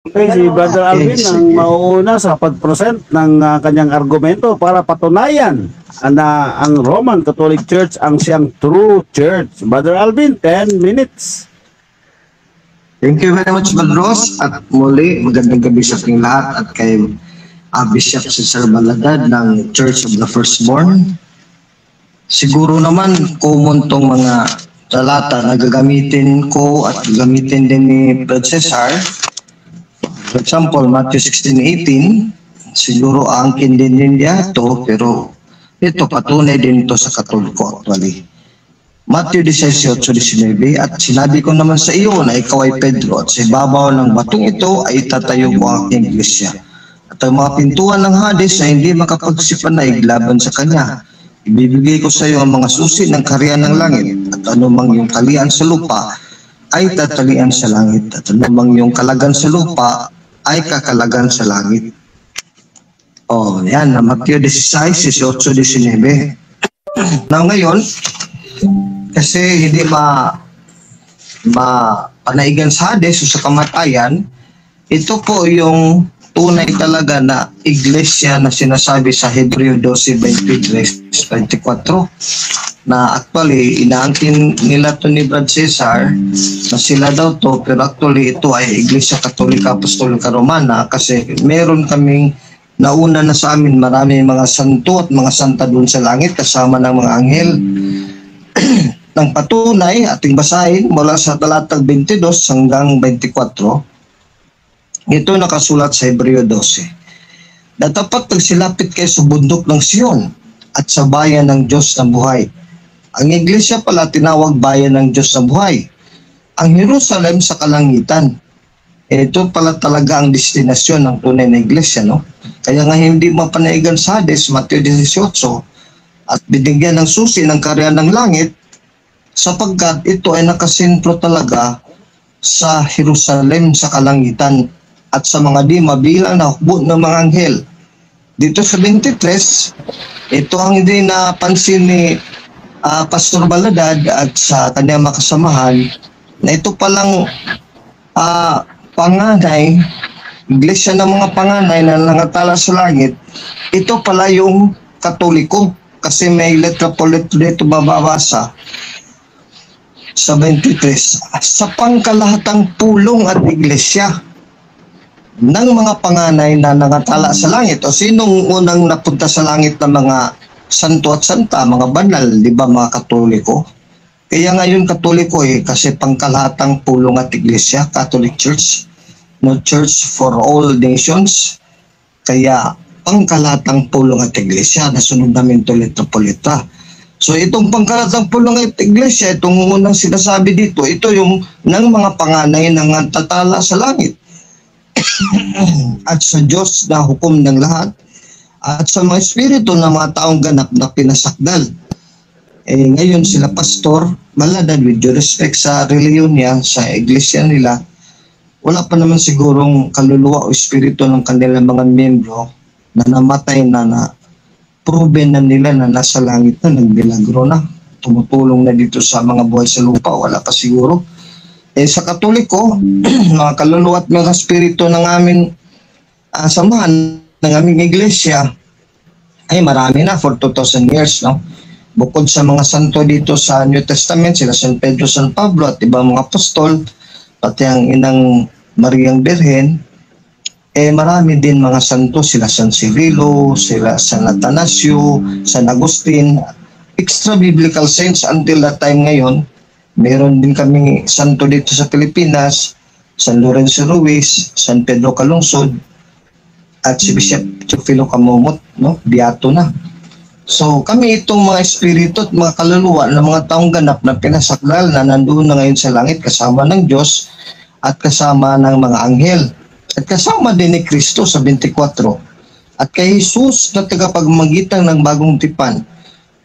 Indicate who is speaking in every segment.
Speaker 1: Okay, si Brother
Speaker 2: Okay,
Speaker 1: Alvin ang
Speaker 2: sige.
Speaker 1: mauuna sa pag-present ng kanyang argumento para patunayan na ang Roman Catholic Church ang siyang true church. Brother Alvin, 10 minutes.
Speaker 2: Thank you very much, Brother Ross. At muli, magandang gabi sa ating lahat at kay Bishop Cesar Baladad ng Church of the Firstborn. Siguro naman, common tong mga talata na gagamitin ko at gagamitin din ni Brother Cesar. For example, Matthew 16:18, siguro angkin din niya to, pero ito patunay din to sa Katoliko actually. Matthew 18:19, at sinabi ko naman sa iyo na ikaw ay Pedro, at sa ibabaw ng batong ito ay itatayo ko ang aking iglesia. At ang mga pintuan ng Hades na hindi makapagsipanay laban sa kanya. Ibibigay ko sa iyo ang mga susi ng kaharian ng langit, at anumang yung kalian sa lupa ay tatalian sa langit, at anumang yung kalagan sa lupa ay kakalagan sa langit. Oh, yan, na Matthew 16:18-19. Now ngayon, kasi hindi mapanaigan sa Hades o sa kamatayan, ito po yung tunay talaga na iglesia na sinasabi sa Hebreo 12:23-24, na actually inaangkin nila to ni Brad Cesar na sila daw to, pero actually ito ay Iglesia Katolika Apostolika Romana, kasi meron kaming nauna na sa amin maraming mga santo at mga santa doon sa langit kasama ng mga anghel. Ng patunay, ating basahin mula sa talatang 22 hanggang 24. Ito nakasulat sa Hebreo 12. Na tapat nagsilapit kayo sa bundok ng Sion at sa bayan ng Diyos na buhay. Ang iglesia pala tinawag bayan ng Diyos na buhay. Ang Jerusalem sa kalangitan. Ito pala talaga ang destinasyon ng tunay na iglesia, no? Kaya nga hindi mapanaigan sa Hades, Matthew 18, at binigyan ng susi ng kaharian ng langit, sapagkat ito ay nakasentro talaga sa Jerusalem sa kalangitan at sa mga di mabilang na hukbo ng mga anghel. Dito sa 23, ito ang hindi napansin ni Pastor Baladad at sa kanyang makasamahan, na ito palang panganay, iglesia ng mga panganay na nangatala sa langit, ito pala yung Katoliko, kasi may letra po dito bababasa sa 23, sa pangkalahatang pulong at iglesia ng mga panganay na nangatala sa langit. O sinong unang napunta sa langit ng mga santo at santa, mga banal, di ba, mga Katoliko? Kaya ngayon Katoliko kasi pangkalahatang pulong at iglesia, Catholic Church, no church for all nations. Kaya pangkalahatang pulong at iglesia, nasunod namin to letra po letra. So itong pangkalatang pulong at iglesia, itong unang sinasabi dito, ito yung ng mga panganay na nangatala sa langit at sa Diyos na hukom ng lahat, at sa mga espiritu ng mga taong ganap na pinasakdal. Ngayon sila Pastor Baladad, with due respect sa reliyon niya, sa iglesia nila, wala pa naman sigurong kaluluwa o espiritu ng kanilang mga miyembro na namatay na proven na nila na nasa langit na, nagbilagro na, tumutulong na dito sa mga buhay sa lupa, wala pa siguro. Sa Katoliko, mga kaluluwa at mga espiritu ng aming samahan ng aming iglesia ay marami na for 2,000 years, no? Bukod sa mga santo dito sa New Testament, sila San Pedro, San Pablo at ibang mga apostol, pati ang inang Mariang Birhen, marami din mga santo, sila San Cirilo, sila San Atanasio, San Agustin, extra biblical saints until that time. Ngayon meron din kami santo dito sa Pilipinas, San Lorenzo Ruiz, San Pedro Calungsod, at si Bishop Teofilo Camomot, no? Beato na. So kami itong mga espiritu at mga kaluluwa ng mga taong ganap na pinasakdal na nandoon na ngayon sa langit kasama ng Diyos at kasama ng mga anghel at kasama din ni Kristo sa 24, at kay Jesus na tagapagmagitan ng bagong tipan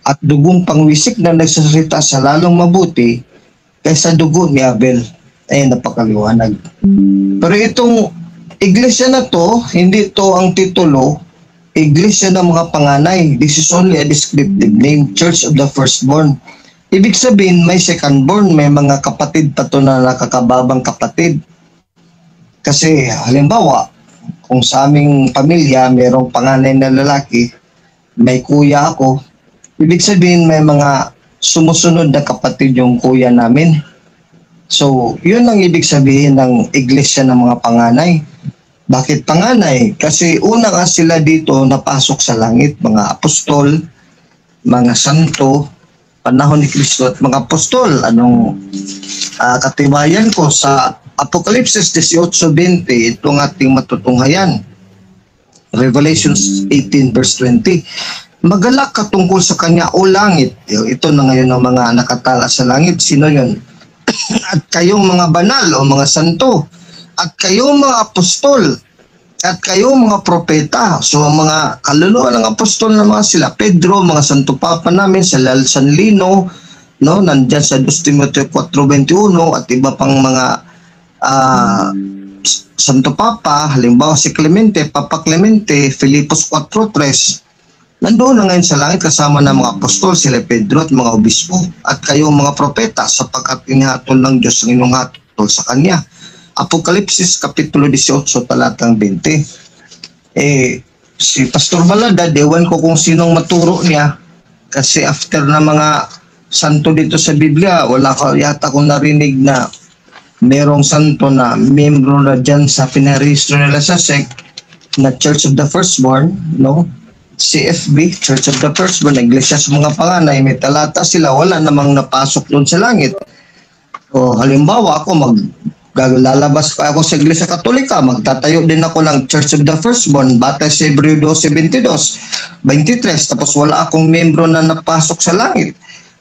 Speaker 2: at dugong pangwisik na nagsasalita sa lalong mabuti kaysa dugo ni Abel. Ay, napakaliwanag. Pero itong iglesia na to, hindi to ang titulo, iglesia ng mga panganay. This is only a descriptive name, Church of the Firstborn. Ibig sabihin, may secondborn, may mga kapatid pa to na nakakababang kapatid. Kasi halimbawa, kung sa aming pamilya merong panganay na lalaki, may kuya ako, ibig sabihin may mga sumusunod na kapatid yung kuya namin. So, yun ang ibig sabihin ng iglesia ng mga panganay. Bakit panganay? Kasi una nga sila dito napasok sa langit, mga apostol, mga santo, panahon ni Kristo at mga apostol. Anong katibayan ko sa Apokalipsis 18:20, itong ating matutunghayan. Revelations 18 verse 20. Magalak ka tungkol sa kanya, o langit. Ito na ngayon ang mga nakatala sa langit. Sino yun? At kayong mga banal o mga santo, at kayong mga apostol, at kayong mga propeta. So ang mga kaluluwa ng apostol na mga sila, Pedro, mga santo papa namin, sa San Lino, no, nandyan sa 2 Timoteo 4:21, at iba pang mga santo papa, halimbawa si Clemente, Papa Clemente, Filipos 4:3, nandoon na ngayon sa langit kasama ng mga apostol, sila Pedro at mga obispo, at kayong mga propeta, sapagkat inihatol ng Diyos ang inyong hatol sa Kanya. Apokalipsis Kapitulo 18, talatang 20. Si Pastor Baladad, ewan ko kung sinong maturo niya, kasi after na mga santo dito sa Biblia, wala ka yata kung narinig na merong santo na membro na dyan sa pinarehistro nila sa SEC na Church of the Firstborn, no? CFB, Church of the Firstborn, Iglesia sa mga panganay, may talata sila, wala namang napasok doon sa langit. O halimbawa ako, lalabas pa ako sa Iglesia Katolika, magtatayo din ako ng Church of the Firstborn, batay sa Hebreo 12:22-23, tapos wala akong membro na napasok sa langit.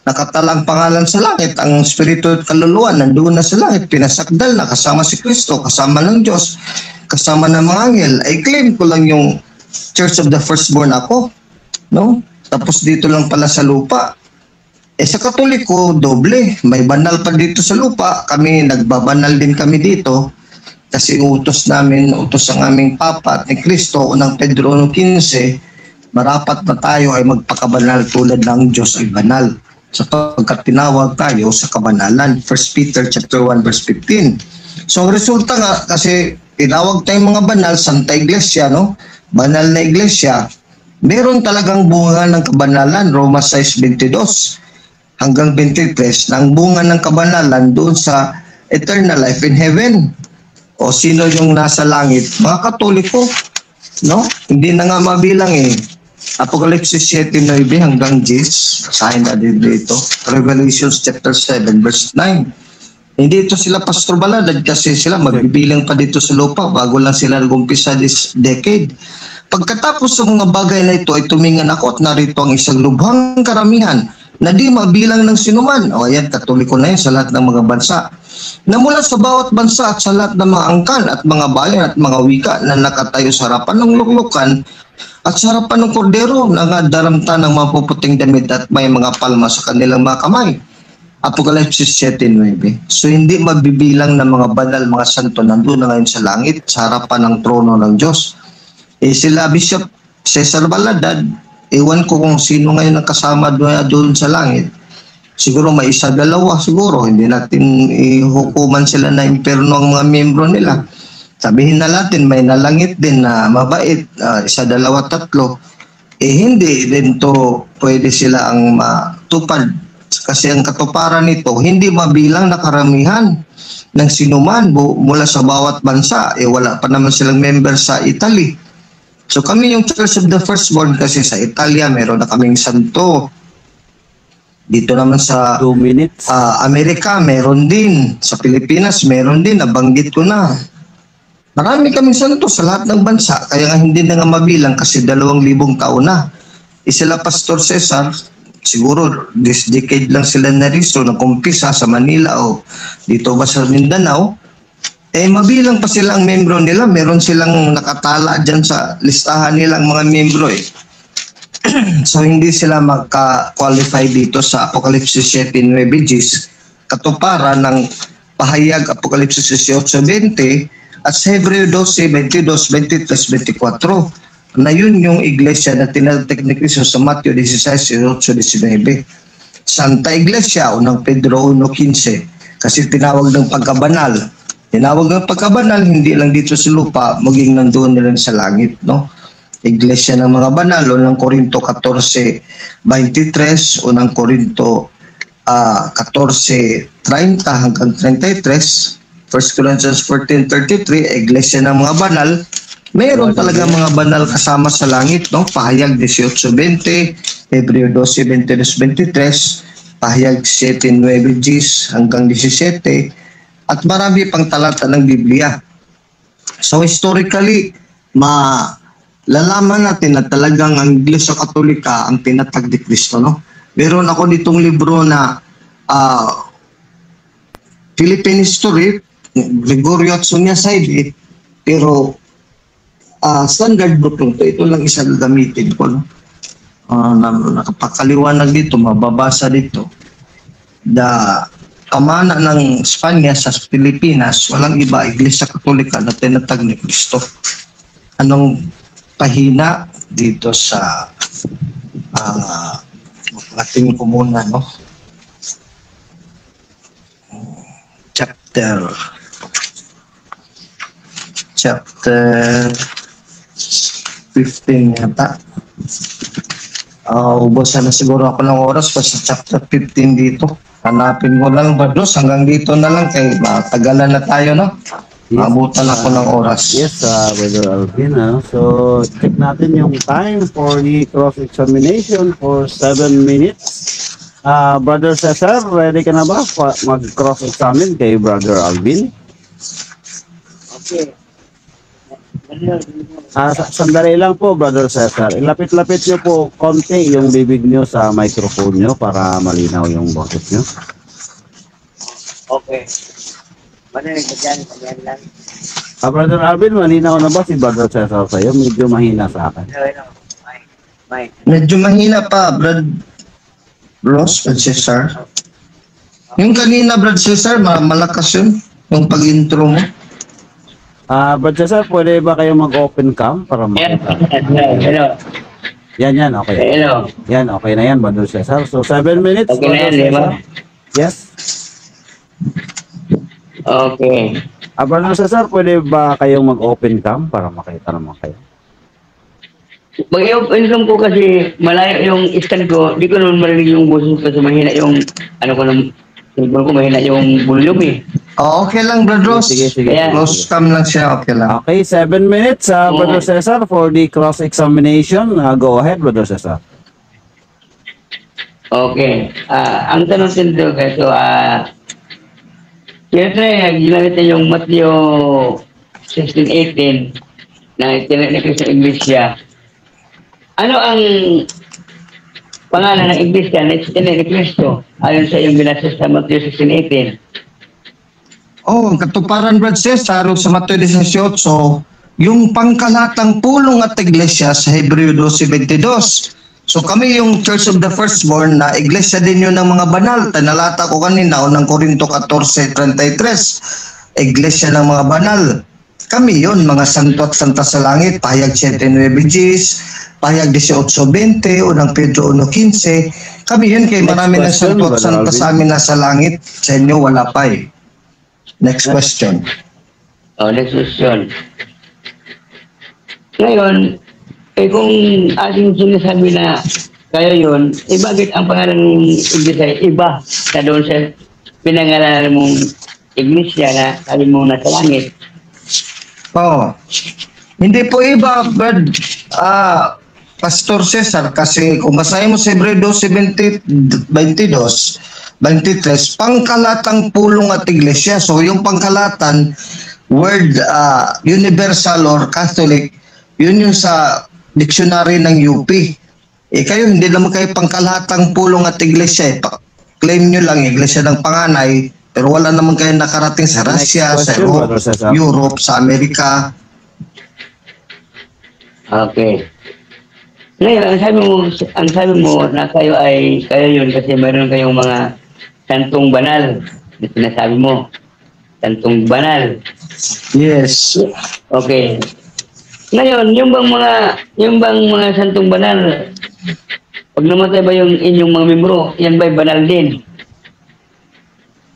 Speaker 2: Nakatalang pangalan sa langit, ang spirito at kaluluwa nandoon na sa langit, pinasakdal na kasama si Kristo, kasama ng Diyos, kasama ng mga anghel. Ay claim ko lang yung Church of the Firstborn ako, no? Tapos dito lang pala sa lupa. Sa Katoliko, doble. May banal pa dito sa lupa. Kami, nagbabanal din kami dito. Kasi utos ang aming Papa at ni Kristo, unang Pedro 1:15, marapat na tayo ay magpakabanal tulad ng Diyos ay banal, sapagkat tinawag tayo sa kabanalan. 1 Peter chapter 1 verse 15. So ang resulta nga, kasi tinawag tayong mga banal, Santa Iglesia, no? Banal na iglesia, meron talagang bunga ng kabanalan. Roma 6:22 hanggang 23, ng bunga ng kabanalan doon sa eternal life in heaven. O sino yung nasa langit? Mga Katoliko, no? Hindi na nga mabilang eh. Apokalipsis 7:9 hanggang 10, basahin na din dito. Revelations chapter 7 verse 9. Hindi ito sila Pastor Baladad kasi sila magbibilang pa dito sa lupa bago lang sila nag-umpisa this decade. Pagkatapos sa mga bagay na ito ay tumingan ako at narito ang isang lubhang karamihan na di mabilang ng sinuman. O ayan, Katoliko na yan sa lahat ng mga bansa. Na mula sa bawat bansa at sa lahat ng mga angkan at mga bayan at mga wika na nakatayo sa harapan ng luklukan at sa harapan ng kordero na nga daramta ng mga puputing damit at may mga palma sa kanilang mga kamay. Apokalipsis 7:9. So hindi mabibilang ng mga banal, mga santo nandun na ngayon sa langit sa harapan ng trono ng Diyos. Sila Bishop Cesar Baladad, ewan ko kung sino ngayon ang kasama doon sa langit. Siguro may isa, dalawa siguro. Hindi natin ihukuman sila na imperno ang mga membro nila. Sabihin na natin may nalangit din na mabait, isa, dalawa, tatlo. Hindi din to pwede sila ang matupad. Kasi ang katuparan nito, hindi mabilang na karamihan ng sinuman mula sa bawat bansa. Wala pa naman silang member sa Italy. So kami yung Church of the Firstborn kasi sa Italia meron na kaming santo. Dito naman sa
Speaker 1: 2 minutes.
Speaker 2: Amerika meron din. Sa Pilipinas meron din. Nabanggit ko na. Marami kaming santo sa lahat ng bansa. Kaya nga hindi na nga mabilang kasi 2,000 taon na. Sila Pastor Cesar, siguro this decade lang sila naristo, nag-umpisa sa Manila o dito ba sa Mindanao. Mabilang pa sila ang membro nila. Meron silang nakatala dyan sa listahan nilang mga membro eh. So hindi sila magka-qualify dito sa Apokalipsis 7:9, katuparan ng pahayag Apokalipsis 18:20 at sa Hebreo 12:22-23-24 na yun yung iglesia na tinatek ni Cristo sa Matthew 16:18-19. Santa Iglesia, unang Pedro 1:15, kasi tinawag ng pagkabanal. Tinawag ng pagkabanal, hindi lang dito sa lupa, maging nandoon na rin sa langit, no? Iglesia ng mga banal, unang Korinto 14:23, unang Korinto 14:30 hanggang 33, 1 Corinthians 14:33, Iglesia ng mga banal. Mayroon talaga mga banal kasama sa langit, no? Pahayag 18:20, Hebreo 12:22-23, Pahayag 7:9 hanggang 17, at marami pang talata ng Biblia. So historically, malalaman natin na talagang ang Iglesia Katolika ang tinatag ni Kristo, no? Meron ako ditong libro na Philippine History, Gregorio Atsunyaside, pero standard book lang to. Ito lang isa gagamitin ko, no? Nakapakaliwanag dito, mababasa dito. Kamana ng Espanya sa Pilipinas, walang iba, Iglesia Katolika na tinatag ni Kristo. Anong pahina dito sa ating ko muna, no? Chapter 15 yata. Ubusan na siguro ako ng oras pa sa chapter 15 dito. Hanapin ko lang, Badros, hanggang dito na lang kay matagalan na tayo, no? Mabutan ako ng oras.
Speaker 1: Yes, Brother Alvin. So, check natin yung time for the cross-examination for 7 minutes. Brother Cesar, ready ka na ba mag-cross-examine kay Brother Alvin?
Speaker 3: Okay.
Speaker 1: Sandali lang po, Brother Cesar. Ilapit-lapit nyo po konti yung bibig nyo sa microphone nyo para malinaw yung boses nyo.
Speaker 3: Okay. Marinig ka dyan, ganyan lang.
Speaker 1: Brother Alvin, malinaw na ba si Brother Cesar sa'yo? Medyo mahina sa akin.
Speaker 3: Mike.
Speaker 2: Medyo mahina pa, Brad Cesar. Yung kanina, Brad Cesar, malakas yun. Yung pag-intro mo.
Speaker 1: Brother Cesar, pwede ba kayo mag-open cam para makita?
Speaker 3: Hello.
Speaker 1: Yan, okay.
Speaker 3: Hello.
Speaker 1: Yan, okay na yan, Brother Cesar. So, 7 minutes,
Speaker 3: Okay na yan,
Speaker 1: Brother
Speaker 3: di ba?
Speaker 1: Cesar. Yes.
Speaker 3: Okay.
Speaker 1: Brother Cesar, pwede ba kayong mag-open cam para makita naman kayo?
Speaker 3: Mag-i-open cam ko kasi malayo yung scan ko. Di ko naman marinig yung boses kasi mahina yung cellphone ko, mahina yung volume eh.
Speaker 2: Okay lang, Brad Ross.
Speaker 1: Sige.
Speaker 3: Ayan.
Speaker 2: Close cam lang siya, okay lang.
Speaker 1: Okay, 7 minutes, Brother Cesar, for the cross-examination. Go ahead, Brother Cesar.
Speaker 3: Okay. Ang tanong dito kasi, siyempre, ginamit niya yung Matthew 16:18 na itinanong sa Iglesia. Ano ang pangalan ng Iglesia na itinanong ni Kristo ayon sa iyong binasa sa Matthew 16:18?
Speaker 2: Ang katuparan, Brad Cesar, sa Mateo 18, yung pangkalatang pulong at iglesia sa Hebreo 12:22. So kami yung Church of the Firstborn na iglesia din yun ng mga banal. Tanalata ko kanina, unang Korinto 14:33. Iglesia ng mga banal. Kami yun, mga santo at santa sa langit. Pahayag 7:9, Pahayag 18:20, unang Pedro 1:15. Kami yun kay marami ng santo at santa sa amin na sa langit. Sa inyo wala pa eh. Next question.
Speaker 3: Next question. Ngayon, kung ating sinasabi na kayo yun, bakit ang pangalan ng iglesia iba sa doon sa pinangalanan mong iglesia na sabi mo nasa langit?
Speaker 2: Hindi po iba, Brad. Pastor Cesar, kasi kung basahin mo sa Hebreo 12:22, pangkalatang pulong at iglesia. So yung pangkalatan, word universal or Catholic, yun yung sa dictionary ng UP. Kayo, hindi naman kayo pangkalatang pulong at iglesia. Claim nyo lang iglesia ng panganay, pero wala naman kayo nakarating sa Russia, sa Europe, sa Amerika.
Speaker 3: Okay. Ngayon, ang sabi mo na kayo yun kasi mayroon kayong mga santong banal. Sinasabi mo, santong banal.
Speaker 2: Yes.
Speaker 3: Okay. Ngayon, yung bang mga santong banal, pag namatay ba yung inyong mga membro, yan ba'y banal din?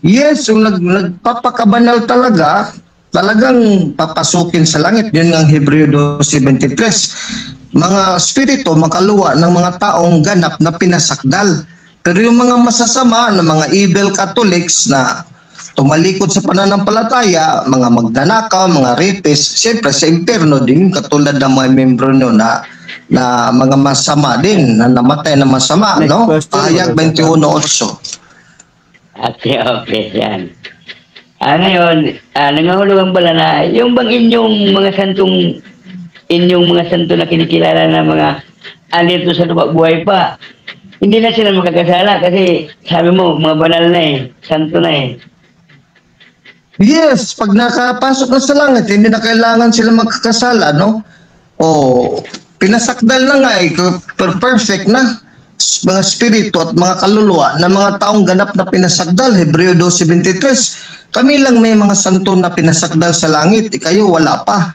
Speaker 2: Yes, yung nagpapakabanal talaga, talagang papasukin sa langit. Yun ang Hebreo 2:23. Mga spirito makaluwa ng mga taong ganap na pinasakdal. Pero yung mga masasama na mga evil Catholics na tumalikod sa pananampalataya, mga magnanakaw, mga rapist, siyempre sa impyerno din, katulad ng mga membro nyo na mga masama din, na namatay na masama,
Speaker 1: Next
Speaker 2: no?
Speaker 1: question,
Speaker 2: Pahayag
Speaker 1: Brother
Speaker 2: 21:8.
Speaker 3: Okay, yan. Ngayon, nangahulugan pala na yung bang inyong mga santo na kinikilala na mga andito sa lupa buhay pa, hindi na sila makakasala kasi sabi mo, mga banal na eh, santo na eh.
Speaker 2: Yes, pag nakapasok na sa langit, hindi na kailangan sila magkakasala, no? O, pinasakdal na nga eh, perfect na. Mga spirito at mga kaluluwa na mga taong ganap na pinasakdal, Hebreo 2:23. Kami lang may mga santo na pinasakdal sa langit, kayo wala pa.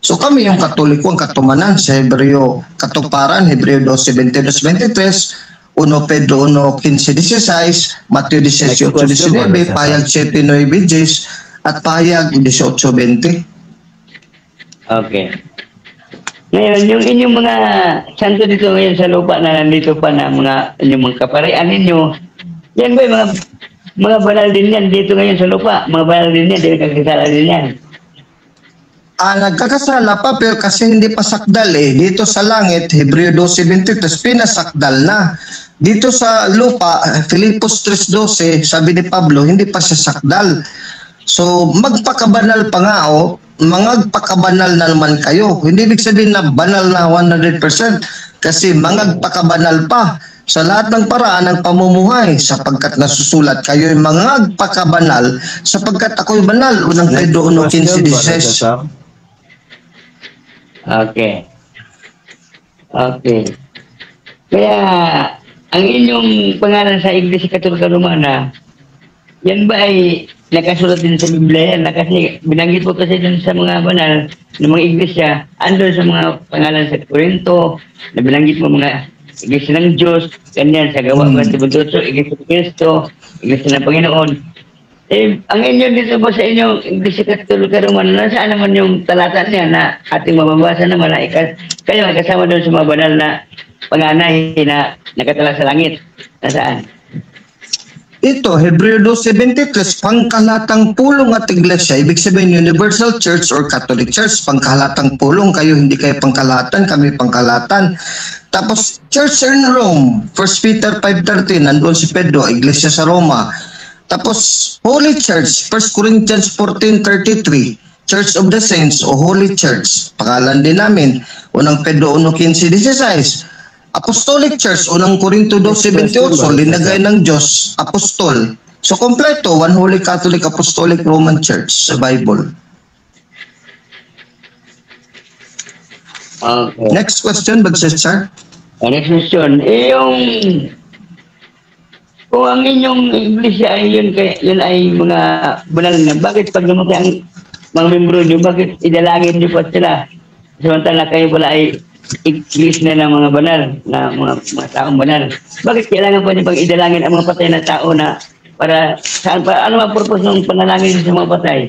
Speaker 2: So kami yung Katoliko, ang katumanan sa Hebreo, katuparan, Hebreo 2:22-23, 1 Pedro 1:15-16, Mateo 18:19, pahayag 7:9-10, at pahayag 18:20.
Speaker 3: Okay. Ngayon, yung inyong mga santo dito ngayon sa lupa na nandito pa na inyong mga kaparian ninyo, yan ba yung mga banal din yan dito ngayon sa lupa? Mga banal din yan, di nagkakasala din yan.
Speaker 2: Nagkakasala pa pero kasi hindi pa sakdal eh. Dito sa langit, Hebreo 2:23, pinasakdal na. Dito sa lupa, Filipos 3:12, sabi ni Pablo, hindi pa siya sakdal. So, magpakabanal pa nga mangagpakabanal na naman kayo. Hindi ibig sabihin na banal na 100% kasi mangagpakabanal pa sa lahat ng paraan ng pamumuhay sapagkat nasusulat kayo yung mangagpakabanal sapagkat ako'y banal. Unang Pedro 1:15-16.
Speaker 3: Okay. Okay. Kaya, ang inyong pangalan sa Iglesia Katolika Romana, yan ba ay nakasulat din sa Biblia yan? Kasi binanggit po kasi dun sa mga banal ng mga iglesia, andun sa mga pangalan sa Corinto, na binanggit mo mga iglesia ng Diyos, ganyan, sa Gawa 28, iglesia ng Cristo, iglesia ng Panginoon. Ang inyo dito ba sa inyong Iglesia Katolika Romana, nasaan naman yung talata niya na ating mababasa naman na kayo ay kasama doon sa mga banal na panganay na nakatala sa langit? Nasaan?
Speaker 2: Ito, Hebreo 2:23, pangkalatang pulong at iglesia. Ibig sabihin, Universal Church or Catholic Church, pangkalatang pulong. Kayo hindi kayo pangkalatan, kami pangkalatan. Tapos, Church in Rome, 1 Peter 5:13, nandun si Pedro, iglesia sa Roma. Tapos, Holy Church, 1 Corinthians 14:33, Church of the Saints o Holy Church. Pangalan din namin, unang Pedro 1:15-16. Apostolic Church, unang Corinto 2:28, linagay ng Diyos, apostol. So, kompleto, one Holy Catholic Apostolic Roman Church sa Bible.
Speaker 3: Okay.
Speaker 2: Next question, Bagsessar.
Speaker 3: Next question. Kung ang inyong iglesia ay yun ay mga banal na, bakit pag namatay ang mga membro nyo, bakit idalangin nyo pa sila? Samantala kayo pala ay iglesia na ng mga banal, na mga taong banal. Bakit kailangan pa niyo pag idalangin ang mga patay na tao na para saan pa, ano ang purpose ng panalangin sa mga patay?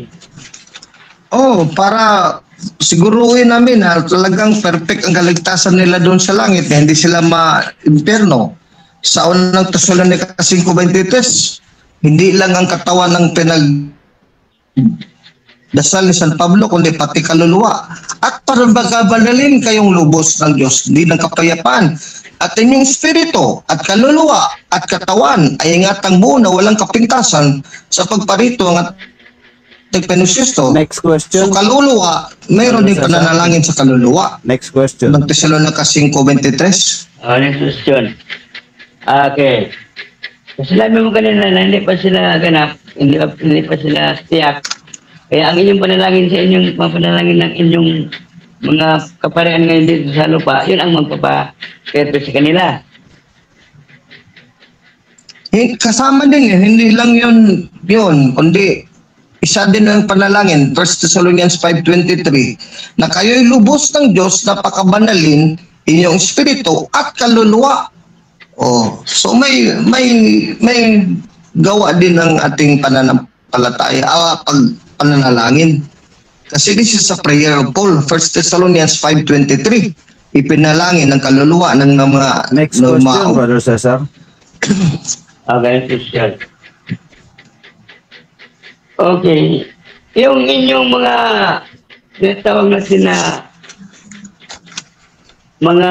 Speaker 2: Para siguruhin namin na talagang perfect ang kaligtasan nila doon sa langit na hindi sila ma-impyerno. Sa unang Tesalonica 5:23, hindi lang ang katawan ng dasal ni San Pablo, kundi pati kaluluwa. At para magabanalin kayong lubos ng Diyos, hindi ng kapayapaan. At inyong spirito at kaluluwa at katawan ay ingatang buo na walang kapintasan sa pagparito ng ating Penusyosto.
Speaker 1: Next question.
Speaker 2: So kaluluwa, mayroon din pananalangin sa kaluluwa.
Speaker 1: Next question.
Speaker 2: Ng Tesalonica 5:23.
Speaker 3: Next question. Okay. Sinabi mo kanina na hindi pa sila ganap, hindi pa sila tiyak. Kaya ang inyong panalangin sa inyong mga panalangin ng inyong mga kaparian ngayon dito sa lupa, yun ang magpapakirto sa kanila.
Speaker 2: Kasama din hindi lang yun, kundi isa din ang panalangin, 1 Thessalonians 5:23, na kayo'y lubos ng Diyos na pakabanalin inyong espiritu at kaluluwa. So may gawa din ng ating pananampalataya, pananalangin. Kasi this is a prayer of Paul, 1 Thessalonians 5:23. Ipinalangin ng kaluluwa ng mga
Speaker 1: Next
Speaker 2: ng
Speaker 1: question, Brother Cesar.
Speaker 3: Okay, Christian. Okay. Yung inyong mga tinatawag natin na mga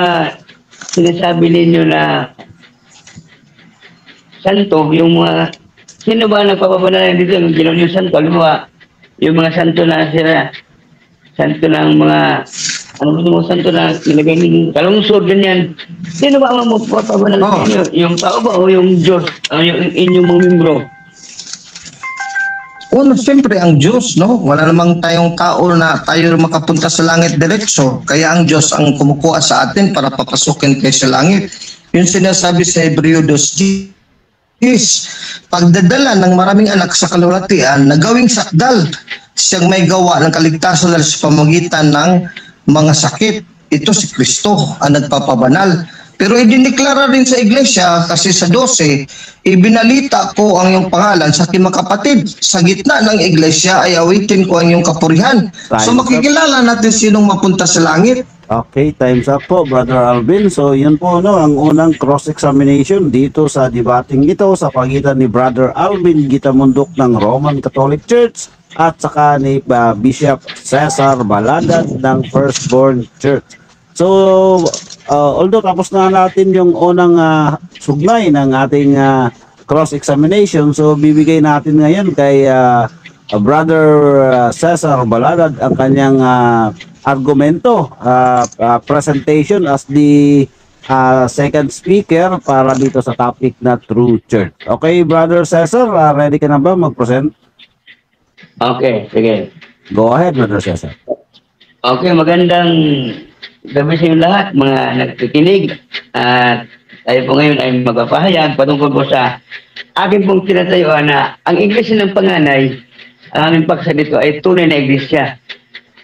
Speaker 3: sinasabi ninyo na santo, yung mga sino ba nagpapabanala dito yung ginawa yung santo? Alam mo ba, yung mga santo na sila, santo ng mga ano mo santo na nilagay ng kalungsod, ganyan. Sino ba ang magpapabanala
Speaker 2: Oh.
Speaker 3: ninyo? Yung tao ba o yung Diyos? Yung inyong mga membro?
Speaker 2: Una, siyempre ang Diyos, no? Wala namang tayong tao na tayo makapunta sa langit diretso. Kaya ang Diyos ang kumukuha sa atin para papasukin kayo sa langit. Yung sinasabi sa Hebreo 2 is pagdadala ng maraming anak sa kalulatian na gawing sakdal siyang may gawa ng kaligtasan sa pamagitan ng mga sakit. Ito si Kristo ang nagpapabanal. Pero idineklara rin sa iglesia kasi sa 12, ibinalita ko ang iyong pangalan sa aking mga kapatid. Sa gitna ng iglesia ay awitin ko ang iyong kapurihan. So makikilala natin sinong mapunta sa langit.
Speaker 1: Okay, time's up po, Brother Alvin. So, yun po, no, ang unang cross-examination dito sa debating ito sa pagitan ni Brother Alvin Gitamundok ng Roman Catholic Church at saka ni Bishop Cesar Baladad ng Firstborn Church. So, although tapos na natin yung unang sugnay ng ating cross-examination, so bibigay natin ngayon kay Brother Cesar Baladad ang kanyang argumento, presentation as the second speaker para dito sa topic na True Church. Okay, Brother Cesar, ready ka na ba mag-present?
Speaker 3: Okay, sige.
Speaker 1: Go ahead, Brother Cesar.
Speaker 3: Okay, magandang gabi sa inyo lahat, mga nagkikinig. At tayo po ngayon ay magpapahayag patungkol po sa akin pong tinatayuan na ang iglesia ng panganay, ang aming paksa dito ay tunay na iglesia.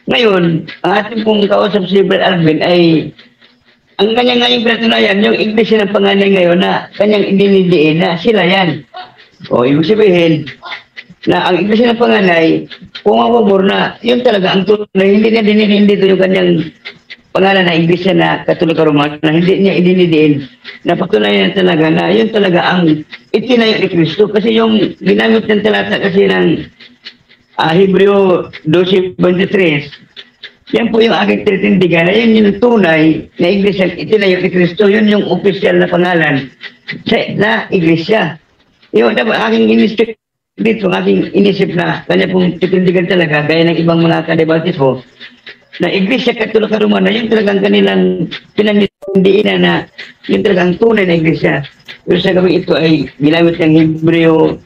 Speaker 3: Ngayon, ang ating pong kausap si Brother Alvin ay ang kanyang ngayong pinatunayan, yung iglesia ng panganay ngayon na kanyang idinidiin na sila yan. O, ibig sabihin na ang iglesia ng panganay, pumapabor na yun talaga ang tunay, hindi na dinidiin dito yung kanyang pangalan na iglesia na Katolika Romana na hindi niya idinidiin na patunayan talaga na yun talaga ang itinayo ni Kristo. Kasi yung ginamit ng talata kasi ng Hebreo 12:23, yan po yung aking titindigan na yun yung tunay na iglesia itinayo ni Kristo. Yun yung official na pangalan na iglesia. Yun, dapat aking inisip dito, aking inisip na kanya pong titindigan talaga gaya ng ibang mga kadebatismo na Iglesia Katolika Romana, yun talagang kanilang pinanindiinan na yun talagang tunay na iglesia. Pero sa gabing ito ay ginamit ng Hebreo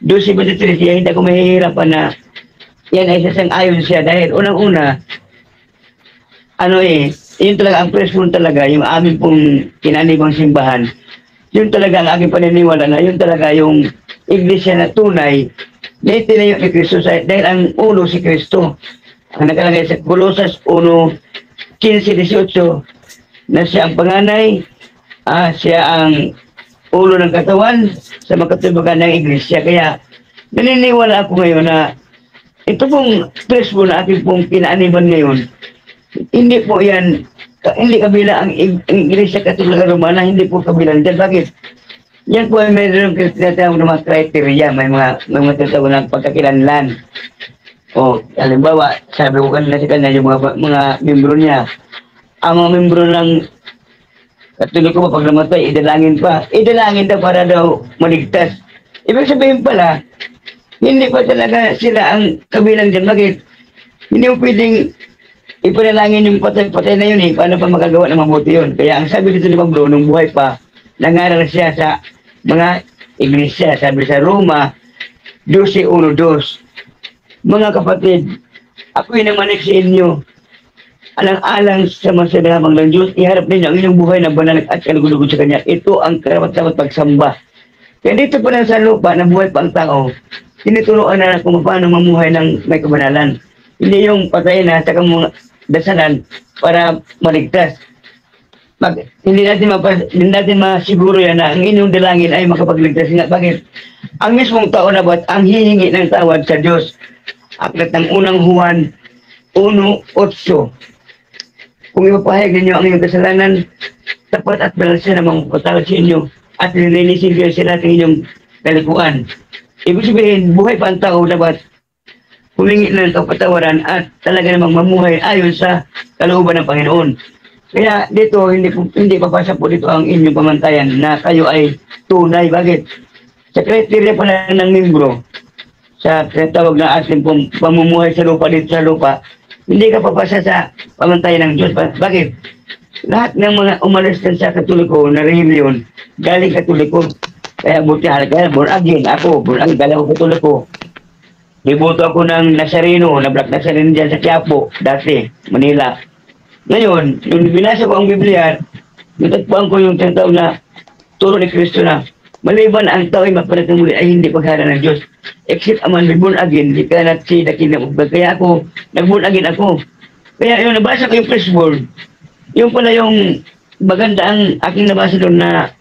Speaker 3: 12:23, kaya hindi ako mahihirapan na yan ay sasang-ayon siya dahil unang-una, yun talaga ang presyon talaga, yung aming pong kinanibang simbahan, yun talaga ang aking paniniwala na yun talaga yung iglesia na tunay na itinayo ni Kristo dahil ang ulo si Kristo. Ang nakalagay sa Colosas 1:15-18 na siya ang panganay, siya ang ulo ng katawan sa magkatubagan ng iglesia. Kaya naniniwala ako ngayon na ito pong tres mo na ating pong pinaaniban ngayon, hindi po yan, hindi kabila ang iglesia Katolika Romana, hindi po kabila dyan. Bakit? Yan po ay mayroon tinatawag ng mga criteria, may mga tinatawag ng pagkakilanlan. O, halimbawa, sabi ko kanina sa kanya, yung mga membro niya, ang mga membro ng Katoliko pa, pag namatay, idalangin pa. Idalangin daw para daw maligtas. Ibig sabihin pala, hindi pa talaga sila ang kabilang dyan. Bakit? Hindi mo pwedeng ipanalangin yung patay na yun eh. Paano pa magagawa ng mabuti yun? Kaya ang sabi dito ni Pablo, nung buhay pa, nangaral siya sa mga iglesia. Sabi sa Roma, 12:1-2. Mga kapatid, ako'y namanik sa inyo, alang-alang sa masalamang ng Diyos, iharap ninyo ang inyong buhay na banal at kalugulugod sa Kanya. Ito ang karapat-dapat pagsamba. Kaya dito pa lang sa lupa na buhay pa ang tao, tinuturuan na kung paano mamuhay ng may kabanalan. Hindi yung patayin na sa kamong dasalan para maligtas. Hindi natin masiguro yan na ang inyong dalangin ay makapagligtas nga. Bakit? Ang mismong tao na ba't ang hihingi ng tawad sa Diyos. Aklat ng unang Juan 1:8. Kung ipapahayag ninyo ang inyong kasalanan, tapat at banal siya na mangpatawad sa inyo at nilinisin kayo sa lahat ng inyong kalikuan. Ibig sabihin, buhay pa ang tao dapat humingi ng kapatawaran at talaga namang mamuhay ayon sa kalooban ng Panginoon. Kaya dito, hindi papasa po dito ang inyong pamantayan na kayo ay tunay. Bakit? Sa kriteria pala ng membro, sa tinatawag na ating pamumuhay sa lupa dito sa lupa, hindi ka papasa sa pamantayan ng Diyos. Bakit? Lahat ng mga umalis sa Katoliko na reliyon, galing Katoliko. Kaya buti halaga, born again ako, galing ako Katoliko. Diboto ako ng Nazareno, na Black Nazareno dyan sa Quiapo, dati, Manila. Ngayon, yung binasa ko ang Biblia, natagpuan ko yung tinatawag na turo ni Kristo na maliban ang tao ay mapalatang muli ay hindi paghara ng Diyos. Except a man be born again, di ka not see the kingdom of God. Kaya ako, nag-born again ako. Kaya yung nabasa ko yung firstborn, yung pala yung maganda ang aking nabasa doon na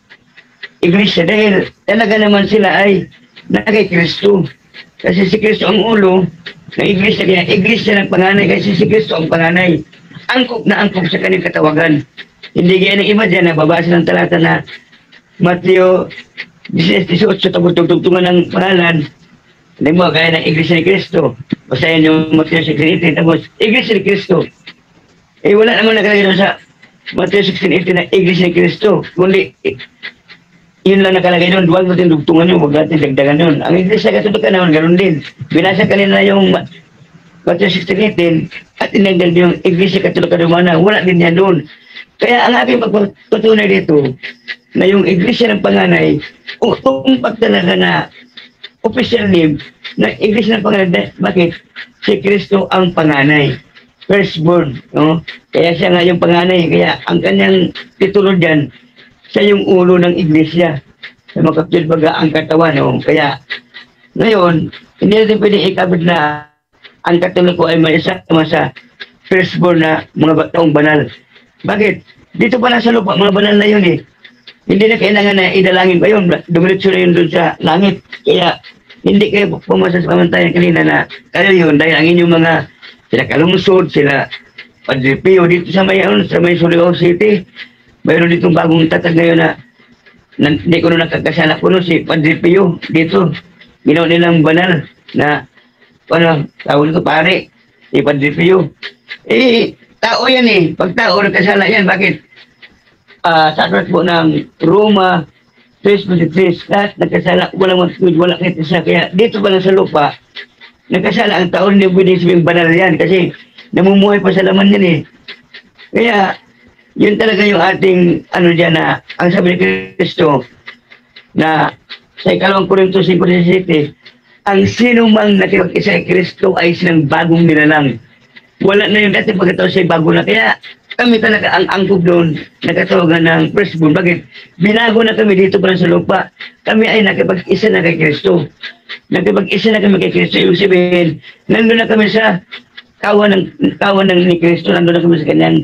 Speaker 3: iglesia dahil talaga naman sila ay nakay Kristo. Kasi si Kristo ang ulo ng iglesia, kaya iglesia ng panganay kasi si Kristo ang panganay. Angkop na angkop sa kanyang katawagan. Hindi kaya ng iba dyan na babasa ng talata na Mateo 16:18 tabutugtungan ng pangalan. Hindi mo, kaya ng iglesia ni Kristo. Basahin yung Mateo 16:18 tapos iglesia ni Kristo. Eh wala naman nakalagay doon sa Mateo 16:18 na iglesia ni Kristo. Kundi yun lang nakalagay doon, huwag natin dugtungan yun, huwag natin dagdagan yun. Ang iglesia katulad ka naman, ganoon din. Binasa kanina yung Matthew 16:18 at inanggal yung iglesia katulad ka naman, wala din yan doon. Kaya ang aking pagpatunay dito, na yung iglesia ng panganay, tumpak talaga na official name na iglesia ng panganay. Bakit? Si Kristo ang panganay. Firstborn. No? Kaya siya nga yung panganay. Kaya ang kanyang titulo dyan, siya yung ulo ng iglesia. Sa mga kapatid baga ang katawan. No? Kaya, ngayon, hindi natin pwede ikabit na ang Katoliko ay may isama sa firstborn na mga taong banal. Bakit? Dito pa lang sa lupa, mga banal na yun eh. Hindi na kailangan na idalangin pa yun. Dumiretso na yun doon sa langit. Kaya, hindi kayo pumasa sa pamantayan kanina na kayo yun dahil ang inyong mga sila Kalungsod, sila Padre Pio dito sa may Surigao City. Mayroon ditong bagong tatag ngayon na hindi ko na nakakasala ko si Padre Pio dito. Ginawa nilang banal na tawag ko pare, si Padre Pio. Eh, tao yan eh. Pag tao nakasala yan, bakit? Sa aklat po ng Roma 3:23, lahat nakasala, walang magtud, walang kitisa. Kaya dito pa lang sa lupa, nakasala ang tao, hindi pwede sabing banal yan kasi namumuhay pa sa laman yan eh. Kaya, yun talaga yung ating dyan na ang sabi ni Kristo na sa 2 Corintios 5:17, ang sino mang nakipag-isa kay Kristo ay silang bagong nilalang. Wala na yung dati pagkatao siya bago na. Kaya kami talaga ang angkop doon nakatawagan ng firstborn. Bakit? Binago na kami dito pa sa lupa. Kami ay nakipag-isa na kay Kristo. Nakipag-isa na kami kay Kristo. Ibig sabihin, nandun na kami sa kawan ng ni Kristo, nandun na kami sa kanyang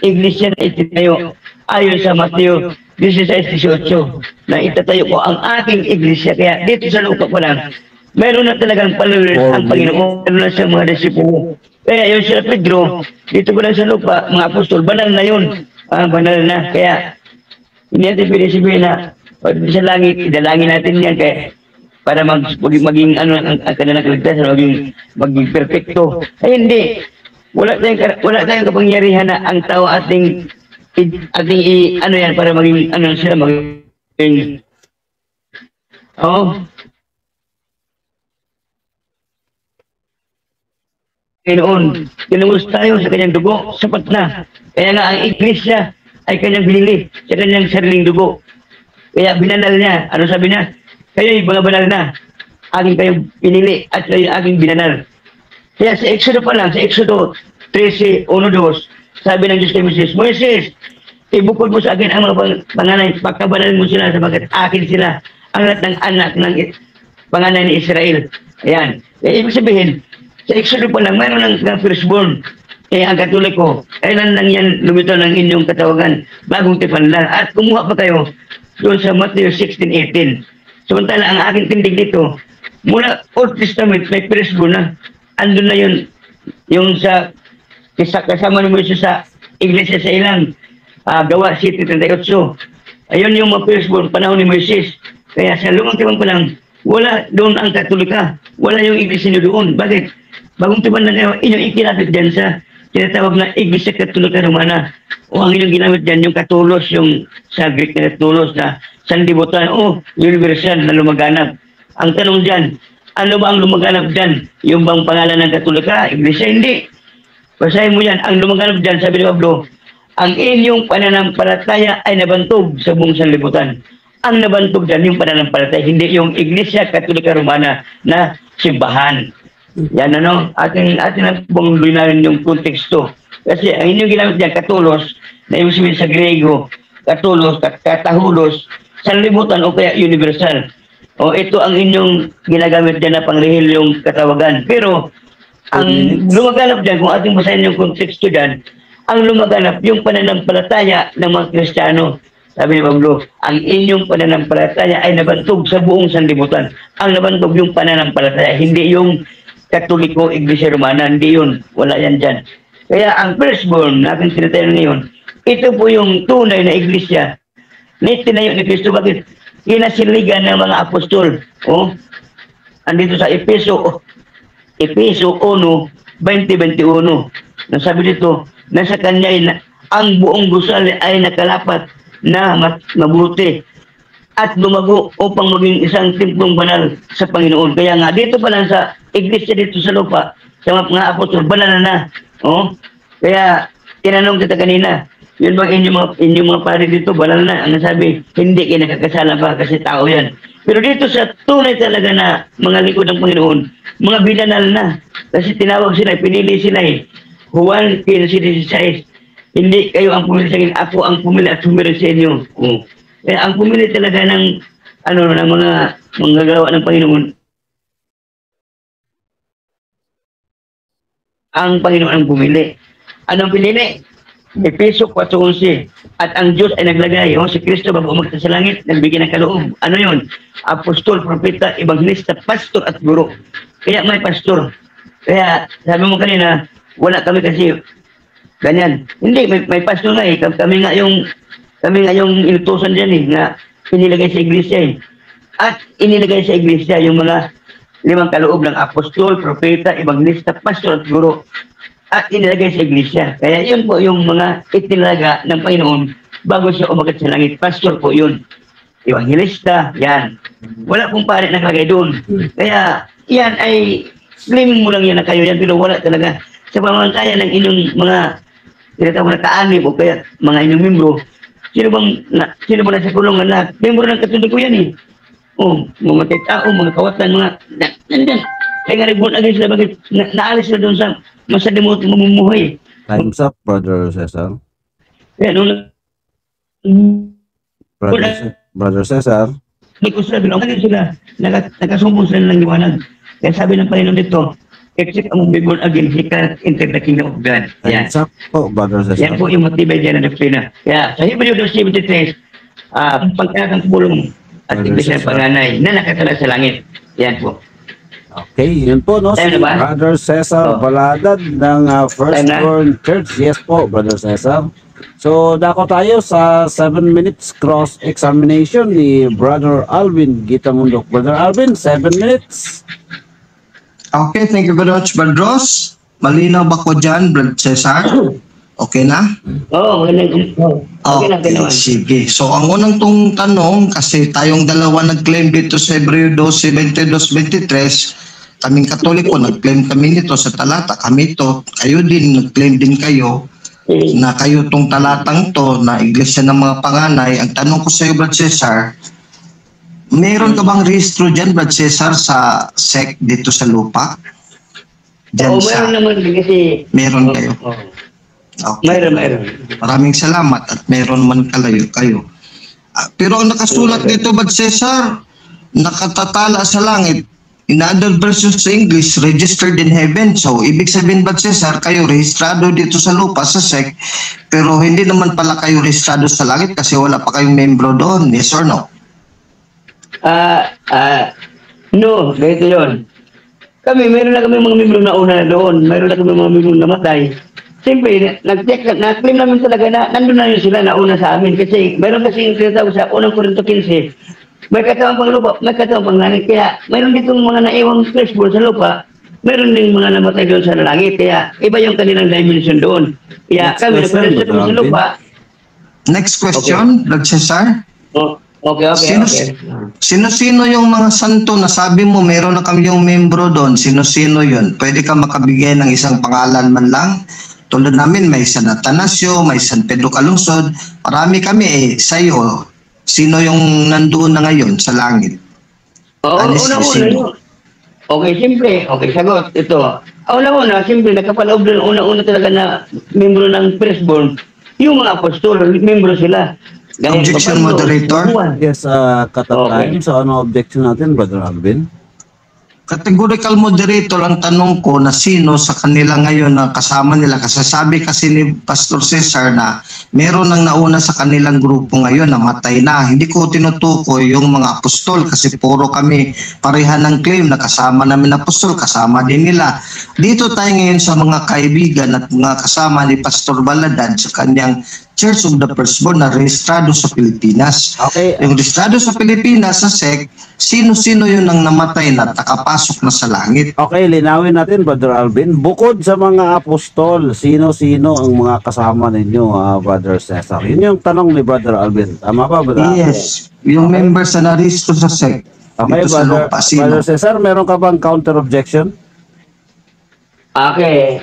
Speaker 3: iglesia na ititayo ayon sa Mateo 16:18 na itatayo ko ang aking iglesia. Kaya dito sa lupa ko lang, mayroon na talagang followers ang Panginoon, mayroon na sa mga disipulo. Kaya yung sila Pedro, dito ko lang sa lupa, mga apostol, banal na yun. Banal na. Kaya hindi natin pwede sabihin na sa langit, idalangin natin yan kaya para maging ang kanilang kaligtasan, maging perfecto. Ay hindi. Wala tayong kapangyarihan na ang tao ating para maging sila maging Panginoon, tinungos tayo sa kanyang dugo, sapat na. Kaya nga ang iglesia ay kanyang binili sa kanyang sariling dugo. Kaya binanal niya. Ano sabi niya? Kayo'y mga banal na. Aking kayong pinili at kayo'y aking binanal. Kaya sa Exodo pa lang, sa Exodo 13:1-2, sabi ng Diyos kay Moises, Moises, ibukod mo sa akin ang mga panganay, pagkabanal mo sila sabagat akin sila, ang lahat ng anak ng panganay ni Israel. Ayan. Kaya ibig sabihin, sa Exodo pa lang, mayroon ng firstborn. Ang Katoliko, kailan lang yan lumitaw ng inyong katawagan, bagong tipanlan. At kumuha pa kayo doon sa Matthew 16:18. Samantala, ang aking tindig dito, mula Old Testament, may firstborn na. Andun na yun, yung sa kasama ni Moises sa iglesia sa ilang Gawa City 38. Ayun yung mga firstborn panahon ni Moises. Kaya sa lumang tipan pa lang, wala doon ang Katolika. Wala yung iglesia nyo doon. Bakit? Bagong tipan na kayo, inyong ikinapit dyan sa tinatawag na Iglesia Katolika Romana. O ang inyong ginamit dyan, yung Katolos, yung sa Greek na Katolos na sanlibutan o universal na lumaganap. Ang tanong dyan, ano ba ang lumaganap dyan? Yung bang pangalan ng Katolika? Iglesia? Hindi. Basahin mo yan. Ang lumaganap dyan, sabi ni Pablo, ang inyong pananampalataya ay nabantog sa buong sanlibutan. Ang nabantog dyan, yung pananampalataya, hindi yung Iglesia Katolika Romana na simbahan. Yan ating pong linawin yung konteksto. Kasi ang inyong ginamit dyan, Katolos, na ibig sabihin sa Grego, Katolos, Katahulos, sanlibutan o kaya universal. O ito ang inyong ginagamit dyan na pangrehilyong katawagan. Pero ang lumaganap dyan, kung ating basahin yung konteksto dyan, ang lumaganap yung pananampalataya ng mga Kristiyano. Sabi ni Pablo, ang inyong pananampalataya ay nabantog sa buong sanlibutan. Ang nabantog yung pananampalataya, hindi yung Katoliko, Iglesia Romana, hindi yun. Wala yan dyan. Kaya ang firstborn na aking tinatayo ngayon, ito po yung tunay na iglesia na tinayo ni Kristo. Bakit? Kinasiligan ng mga apostol. Andito sa Efeso 1:20-21. Nasabi dito, nasa kanya ang buong gusali ay nakalapat na mabuti at lumago upang maging isang templong banal sa Panginoon. Kaya nga, dito pa lang sa iglesia dito sa lupa, sa mga apostol, banal na. Kaya, tinanong kita kanina, yun bang inyong mga pare dito, banal na. Ang sabi, hindi kayo nakakasala pa kasi tao yan. Pero dito sa tunay talaga na mga lingkod ng Panginoon, mga binanal na. Kasi tinawag sila, pinili sila Juan 15:16, hindi kayo ang pumili sa akin, ako ang pumili at sumili sa inyo. Kaya ang pumili talaga ng ng mga manggagawa ng Panginoon, ang Panginoon ang pumili. Anong pinili? Efeso 4:11. At ang Diyos ay naglagay, si Kristo bago umakyat sa langit, nagbigay ng kaloob. Ano yun? Apostol, propeta, evangelista, pastor at guro. Kaya may pastor. Kaya sabi mo kanina, wala kami kasi ganyan. Hindi, may pastor nga Kami nga yung inutusan dyan na inilagay sa iglesia At inilagay sa iglesia yung mga 5 kaloob ng apostol, propeta, evangelista, pastor at guro. At inilagay sa iglesia. Kaya yun po yung mga itinaga ng Panginoon bago siya umakyat sa langit. Pastor po yun. Evangelista, yan. Wala pong pare nakalagay doon. Kaya yan ay claiming mo lang yan na kayo yan, pero wala talaga. Sa pamamagitan ng inyong mga tinatawag na kaanib o kaya mga inyong membro, sino ba nasa kulungan na membro ng Katoliko yan mga tao, mga kawatan, mga nandiyan. Kaya nga rin agad sila, bakit naalis sila doon sa masalimot mamumuhay.
Speaker 1: Time's up, Brother Cesar.
Speaker 3: Kaya nung
Speaker 1: Brother Cesar.
Speaker 3: Hindi ko sila bilang, agad sila, nakasumbong sila ng liwanag. Kaya sabi ng Panginoon dito, except ang be born again, he cannot enter the kingdom of God.
Speaker 1: Time's up po, Brother Cesar.
Speaker 3: Yan po yung matibay dyan na doktrina. Kaya sa Hebreo 2:73, pagkakang pulong at iglesia ng panganay na nakatala sa langit. Yan po.
Speaker 1: Okay, yun po, no? Si Brother Cesar Baladad ng Firstborn Church. Yes po, Brother Cesar. So, dako tayo sa 7 minutes cross-examination ni Brother Alvin Gitamundok. Brother Alvin, 7 minutes.
Speaker 2: Okay, thank you very much, Brother Ross. Malinaw ba ko dyan, Brother Cesar? Okay na?
Speaker 3: Oo, okay na.
Speaker 2: Okay, sige. So, ang unang tong tanong, kasi tayong dalawa nag-claim dito sa Hebreo 12:22-23, kaming Katoliko, nag-claim kami nito sa talata. Kami to, kayo din, nag-claim din kayo na kayo tong talatang to, na iglesia ng mga panganay. Ang tanong ko sa iyo, Brad Cesar, meron ka bang rehistro dyan, Brad Cesar, sa SEC dito sa lupa?
Speaker 3: Oo, meron naman kasi...
Speaker 2: Meron kayo? Okay.
Speaker 3: Mayroon.
Speaker 2: Maraming salamat at meron man kayo. Pero ang nakasulat dito, Brad Cesar, nakatatala sa langit. In other versions sa English, registered in heaven. So, ibig sabihin, Brad Cesar, kayo rehistrado dito sa lupa, sa SEC, pero hindi naman pala kayo rehistrado sa langit kasi wala pa kayong membro doon. Yes or no?
Speaker 3: No, ganito yun. Meron na kami mga membro na una na doon. Meron na kami mga membro na namatay. siyempre, nag-check, na-claim namin talaga na nandun na yun sila nauna sa amin. Kasi mayroon kasi yung tinatawag sa unang Korinto 15, may katawang pang lupa, may katawang pang langit. Kaya mayroon ditong mga naiwang firstborn sa lupa, mayroon din mga namatay doon sa langit. Kaya iba yung kanilang dimension doon. Kaya
Speaker 1: Next
Speaker 3: kami,
Speaker 1: question,
Speaker 3: nagpapalisa doon sa
Speaker 1: Brother
Speaker 3: lupa.
Speaker 2: Next question, Brad Cesar.
Speaker 3: Oh, okay.
Speaker 2: Sino-sino yung mga santo na sabi mo meron na kami yung membro doon? Sino-sino yun? Pwede ka makabigay ng isang pangalan man lang? Tulad namin, may San Atanasio, may San Pedro Calungsod. Marami kami sa'yo. Sino yung nandoon na ngayon sa langit?
Speaker 3: Oo,
Speaker 2: Honestly,
Speaker 3: una-una
Speaker 2: sino?
Speaker 3: yun. Okay, siyempre. Okay, sagot. Ito. Una-una, siyempre, nakapaloob doon, una-una talaga na membro ng firstborn. Yung mga apostol, membro sila. Gaya
Speaker 2: Objection,
Speaker 3: Pablo,
Speaker 2: moderator.
Speaker 3: Juan.
Speaker 1: Yes, cut of
Speaker 3: Okay.
Speaker 1: time. So, ano objection natin, Brother Alvin?
Speaker 2: Categorical moderator ang tanong ko na sino sa kanila ngayon na kasama nila. Kasi sabi kasi ni Pastor Cesar na meron nang nauna sa kanilang grupo ngayon, namatay na. Hindi ko tinutukoy yung mga apostol kasi puro kami pareha ng claim na kasama namin apostol, kasama din nila. Dito tayo ngayon sa mga kaibigan at mga kasama ni Pastor Baladad sa kanyang Church of the Firstborn na rehistrado sa Pilipinas.
Speaker 1: Okay.
Speaker 2: Yung rehistrado sa Pilipinas sa SEC, sino-sino yun ang namatay na nakapasok na sa langit?
Speaker 1: Okay, linawin natin, Brother Alvin. Bukod sa mga apostol, sino-sino ang mga kasama ninyo, Brother Cesar? Yun yung tanong ni Brother Alvin. Tama ba, Brother Alvin?
Speaker 2: Yes, yung members na naristo sa SEC.
Speaker 1: Okay,
Speaker 2: Dito sa
Speaker 1: Brother,
Speaker 2: lupa, sino?
Speaker 1: Brother Cesar, meron ka bang counter objection?
Speaker 3: Okay.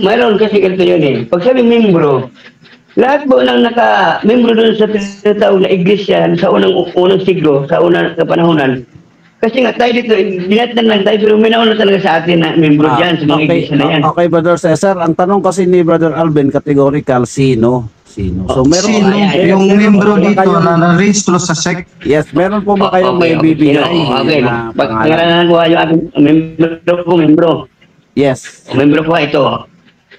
Speaker 3: Mayroon kasi ganito yun eh. Pag sabi membro, lahat po ng naka-membro doon sa tinatawag na iglesia sa unang siglo, sa unang kapanahonan. Kasi nga tayo dito, dinatnan lang tayo, pero may nauna talaga sa atin na membro dyan, sa mga iglesia na yan.
Speaker 1: Okay, Brother Cesar, ang tanong kasi ni Brother Alvin, categorical, sino? So, meron
Speaker 2: Sino? Yung membro dito na narehistro sa SEC.
Speaker 1: Yes, meron po ba kayong may bibigay
Speaker 3: Okay.
Speaker 1: na
Speaker 3: Pag
Speaker 1: pangalan?
Speaker 3: ngaranan ko yung aking membro.
Speaker 1: Yes.
Speaker 3: Membro ko ito.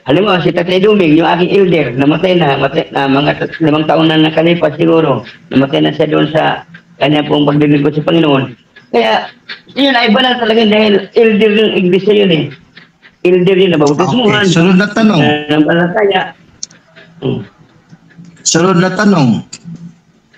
Speaker 3: Alam mo, si Tatay Duming, yung aking elder, namatay na mga 5 taon na nakalipas siguro. Namatay na siya doon sa kanya pong paglilingkod sa Panginoon. Kaya, yun ay banal talaga dahil elder yung iglesia yun eh. Elder yun, nabautismuhan.
Speaker 2: Okay, sunod na tanong.
Speaker 3: Nampalataya.
Speaker 2: Sunod na tanong.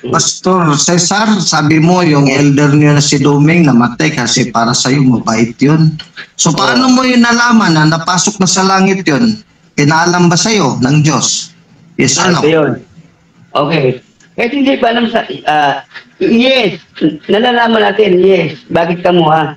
Speaker 2: Pastor Cesar, sabi mo yung elder niyo na si Duming namatay kasi para sa iyo mabait yun. So paano mo yun nalaman na napasok na sa langit yun? Pinaalam ba sa iyo ng Diyos? Yes or no?
Speaker 3: Yun. Okay. Kahit hindi pa alam sa... yes. Nalalaman natin, yes. Bakit ka mo ha?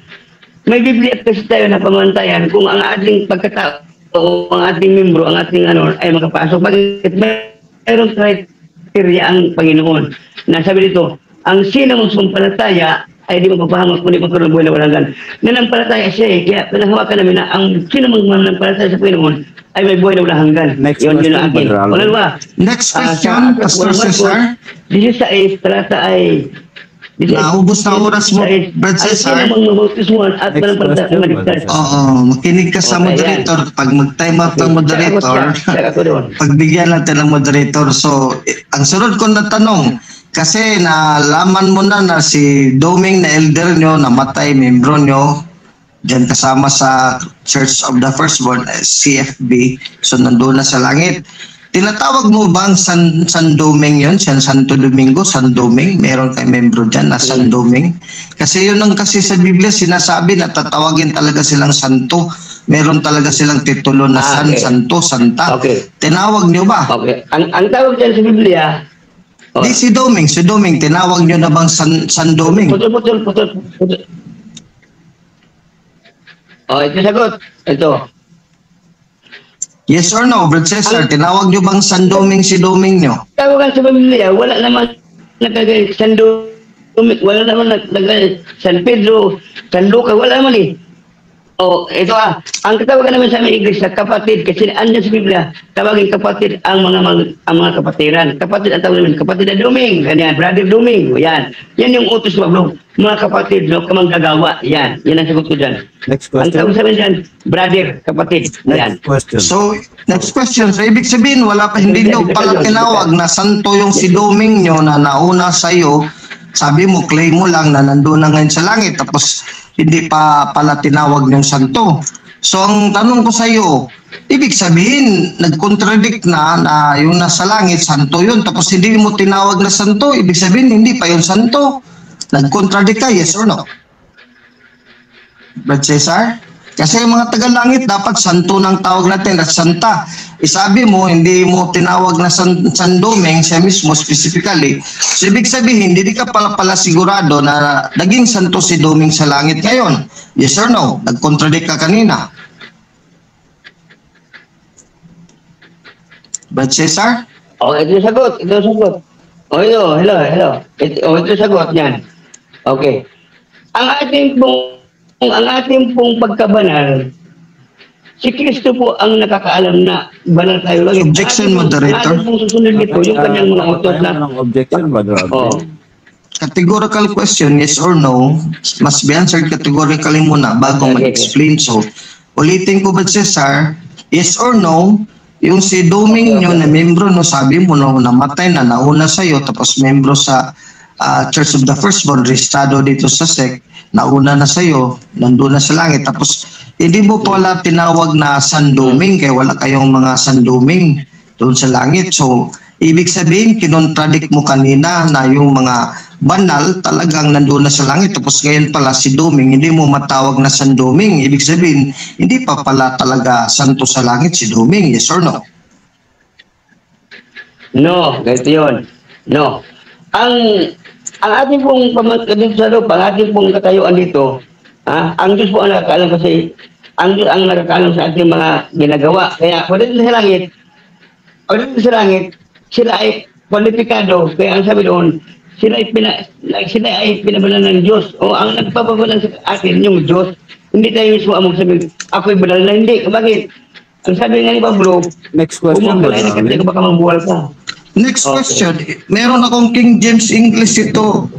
Speaker 3: May Biblia kasi tayo na pamantayan kung ang ating pagkatao o ang ating membro, ang ating ay makapasok. Bakit mayroong criteria ang Panginoon? Nasabi dito, ang sino mong sumpalataya ay di magpapahamak kundi magkaroon ng buhay na walang hanggan. Nanampalataya siya eh. Kaya pinanghawakan namin na ang sino mong nanampalataya sa Panginoon ay may buhay na walang hanggan.
Speaker 1: Next
Speaker 3: Yun
Speaker 1: question,
Speaker 3: ang akin.
Speaker 1: Brother Alvin.
Speaker 3: Pangalawa,
Speaker 2: Next question, Pastor Cesar.
Speaker 3: 16, talata ay...
Speaker 2: Naubos na oras mo, Brad Cesar.
Speaker 3: Ay, sino mang mabautismuhan at
Speaker 1: Next
Speaker 3: manampalataya
Speaker 1: question,
Speaker 3: na maligtas.
Speaker 1: Brother
Speaker 2: Oo, makinig ka sa
Speaker 3: Okay,
Speaker 2: moderator. Pag mag-time out ng moderator,
Speaker 3: Ako doon.
Speaker 2: pagbigyan natin ng moderator. So, ang sunod ko na tanong, kasi nalaman mo na si Doming na elder nyo, namatay, membro nyo, dyan kasama sa Church of the Firstborn, CFB, so nandun na sa langit. Tinatawag mo bang San Doming yun? Santo Domingo, San Doming? Meron kay membro dyan na San Doming? Kasi yun ang kasi sa Biblia sinasabi na tatawagin talaga silang santo. Meron talaga silang titulo na San,
Speaker 3: Okay.
Speaker 2: Santo, Santa.
Speaker 3: Okay.
Speaker 2: Tinawag nyo ba?
Speaker 3: Okay. Ang tawag dyan sa Biblia,
Speaker 2: Di si Doming, tinawag nyo na bang San Doming?
Speaker 3: putol. Ito sagot. Ito.
Speaker 2: Yes or no, Brad Cesar, tinawag nyo bang San Doming si Doming nyo?
Speaker 3: Tawagan sa Biblia, wala naman nagkagay San Doming, wala naman nagkagay San Pedro, San Luca, wala naman eh. Ito ang katawagan naman sa aming iglesia, kapatid, kasi andyan sa Biblia, tawagin kapatid ang mga kapatiran. Kapatid ang tawag namin, kapatid na Doming, ganyan, brother Doming, yan. Yan yung utos mo, bro. Mga kapatid, no, kamanggagawa, yan. Yan ang sagot ko dyan.
Speaker 1: Next
Speaker 3: Ang tawag
Speaker 1: question.
Speaker 3: sa amin dyan, brother, kapatid, yan.
Speaker 1: Next question.
Speaker 2: So, next question. So, ibig sabihin, wala pa, hindi nyo pala tinawag na santo yung si Doming nyo na nauna sa'yo. Sabi mo, claim mo lang na nandun na ngayon sa langit. Tapos, hindi pa pala tinawag yung santo. So ang tanong ko sa iyo, ibig sabihin, nag-contradict na yung nasa langit, santo yun. Tapos hindi mo tinawag na santo, ibig sabihin, hindi pa yun santo. Nag-contradict ka, yes or no? Brad Cesar? Kasi yung mga taga-langit, dapat santo ng tawag natin at santa. Isabi mo, hindi mo tinawag na San Doming, siya mismo specifically. So, ibig sabihin, hindi ka pala sigurado na naging santo si Doming sa langit ngayon. Yes or no? Nag-contradict ka kanina. Brad Cesar?
Speaker 3: Oh, ito yung sagot. Ito yung sagot. Oh, hello. Ito yung sagot niyan. Okay. Ang ating pong pagkabanal, si Kristo po ang nakakaalam na banal tayo lang.
Speaker 2: Objection, moderator.
Speaker 3: Ang ating pong susunod nito, yung kanyang mga utos na...
Speaker 1: Objection, Brother
Speaker 3: Oh.
Speaker 1: Abdel.
Speaker 2: Categorical question, yes or no, must be answered categorically muna bago
Speaker 3: Okay.
Speaker 2: mag-explain. So, ulitin ko ba, Cesar, yes or no, yung si Doming nyo na membro, no, sabi mo, no, namatay na, nauna sa'yo, tapos membro sa Church of the Firstborn, registrado dito sa SEC, nauna na sa'yo, nandun na sa langit, tapos hindi mo pala tinawag na San Doming, kaya wala kayong mga San Doming doon sa langit. So, ibig sabihin, kinontradict mo kanina na yung mga banal talagang nandun na sa langit. Tapos ngayon pala si Doming, hindi mo matawag na San Doming. Ibig sabihin, hindi pa pala talaga santo sa langit si Doming. Yes or no?
Speaker 3: No, ganito yun. No. Ang ating pong dito sa loob, ang ating pong katayuan dito, ang Diyos po ang nakakaalam kasi ang Diyos ang nakakaalam sa ating mga ginagawa. Kaya kung dito sa langit, sila ay kwalipikado. Kaya ang sabi doon, sila ay pinabalan ng Diyos. O ang nagpapabalan sa atin, yung Diyos. Hindi tayo mismo among sabi, ako'y banal na hindi. Bakit? Ang sabi nga ni Pablo,
Speaker 1: Next question,
Speaker 3: kung
Speaker 1: Brother
Speaker 3: magpalay na
Speaker 1: Abdel.
Speaker 3: ka, baka mabuwal ka.
Speaker 2: Next
Speaker 3: Okay.
Speaker 2: question. Meron akong King James English ito.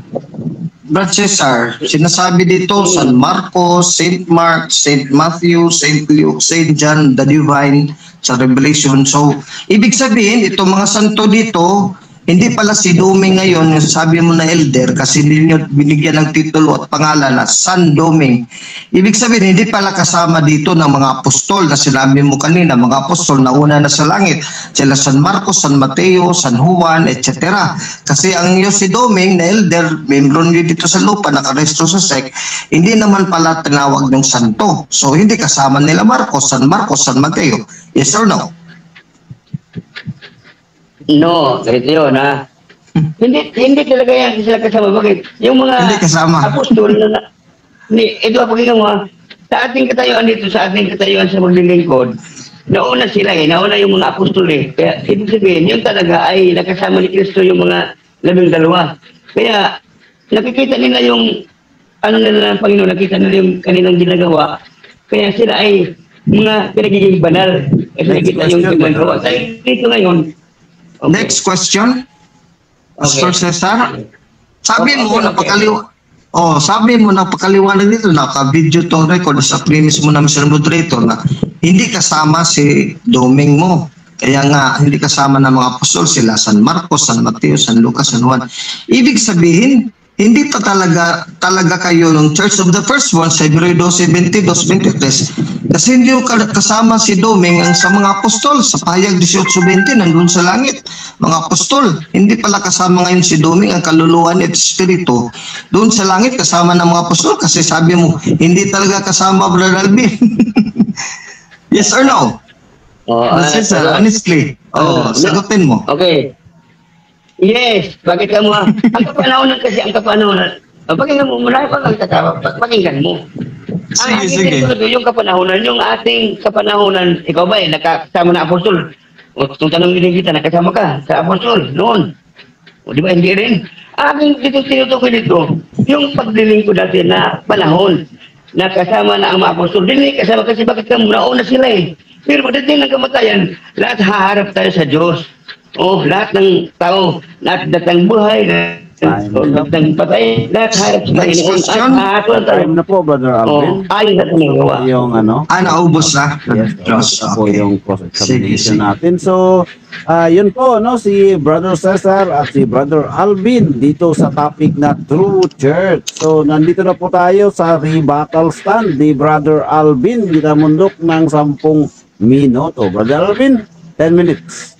Speaker 2: Brad Cesar, sinasabi dito San Marcos, St. Mark, St. Matthew, St. Luke, St. John, the Divine, sa Revelation. So, ibig sabihin, itong mga santo dito, hindi pala si Doming ngayon, yung sabi mo na elder, kasi hindi nyo binigyan ng titulo at pangalan na San Doming. Ibig sabihin, hindi pala kasama dito ng mga apostol na sinabi mo kanina, mga apostol na una na sa langit. Sila San Marcos, San Mateo, San Juan, etc. Kasi ang iyo si Doming na elder, membro nyo dito sa lupa, nakarestro sa SEC, hindi naman pala tinawag ng santo. So, hindi kasama nila Marcos, San Mateo. Yes or no?
Speaker 3: No, ganito yun, ha? Hindi talaga yan sila kasama. Bakit? Yung mga
Speaker 2: Hindi kasama.
Speaker 3: apostol na, ito ang pakinggan mo, ha? Sa ating katayuan dito, sa ating katayuan sa maglilingkod, nauna sila nauna yung mga apostol Kaya, ibig sabihin, yun talaga ay nakasama ni Kristo yung mga 12. Kaya, nakikita nila yung, nila ng Panginoon, nakita nila yung kanilang ginagawa. Kaya sila ay mga pinagiging banal. Kasi nakita yung ginagawa. Kaya dito ngayon, okay.
Speaker 2: Next question. Pastor
Speaker 3: Okay.
Speaker 2: Cesar. Sabi mo,
Speaker 3: Okay.
Speaker 2: sabi mo, napakaliwanag dito, naka-video tong record sa premise mo na Mr. Moderator na hindi kasama si Doming mo. Kaya nga, hindi kasama ng mga apostol sila, San Marcos, San Mateo, San Lucas, San Juan. Ibig sabihin, hindi pa talaga kayo ng Church of the Firstborn sa Hebreo 12:22, 23 kasi hindi kasama si Doming ang sa mga apostol sa pahayag 18:20 nandun sa langit mga apostol, hindi pala kasama ngayon si Doming ang kaluluwa at espiritu doon sa langit kasama ng mga apostol kasi sabi mo hindi talaga kasama Brother Alvin. Yes or no? Cesar, honestly sagutin mo.
Speaker 3: Okay. Yes, bakit ka mo? Ang kapanahonan kasi, pakinggan mo, marami pang nagtatawa, pakinggan mo. Ang
Speaker 2: Sige.
Speaker 3: ating yung kapanahonan, ikaw ba nakasama na apostol? O kung tanongin kita, nakasama ka sa apostol noon. O di ba, hindi rin? Aking tinutukoy dito, yung paglilingkod dati na panahon, nakasama na ang mga apostol. Hindi kasama kasi bakit ka nauna sila Pero pagdating ng kamatayan, lahat haharap tayo sa Diyos. Lahat ng tao, lahat ng buhay,
Speaker 1: Time
Speaker 3: O,
Speaker 1: na.
Speaker 3: nagpatay, nakaharap sa
Speaker 2: Next
Speaker 3: Panginoon.
Speaker 2: question.
Speaker 3: At ako
Speaker 1: Time na po, Brother Alvin.
Speaker 3: ayos na tumagawa.
Speaker 1: Yung ano,
Speaker 2: Naubos na.
Speaker 1: yes,
Speaker 2: Diyos,
Speaker 1: ito po
Speaker 2: okay.
Speaker 1: yung
Speaker 2: Sige,
Speaker 1: cross-examination
Speaker 2: sige.
Speaker 1: natin. So, yun po, no, si Brother Cesar at si Brother Alvin dito sa topic na True Church. So, nandito na po tayo sa rebuttal stand ni Brother Alvin. Ginamundok ng 10 minuto. Brother Alvin, 10 minutes.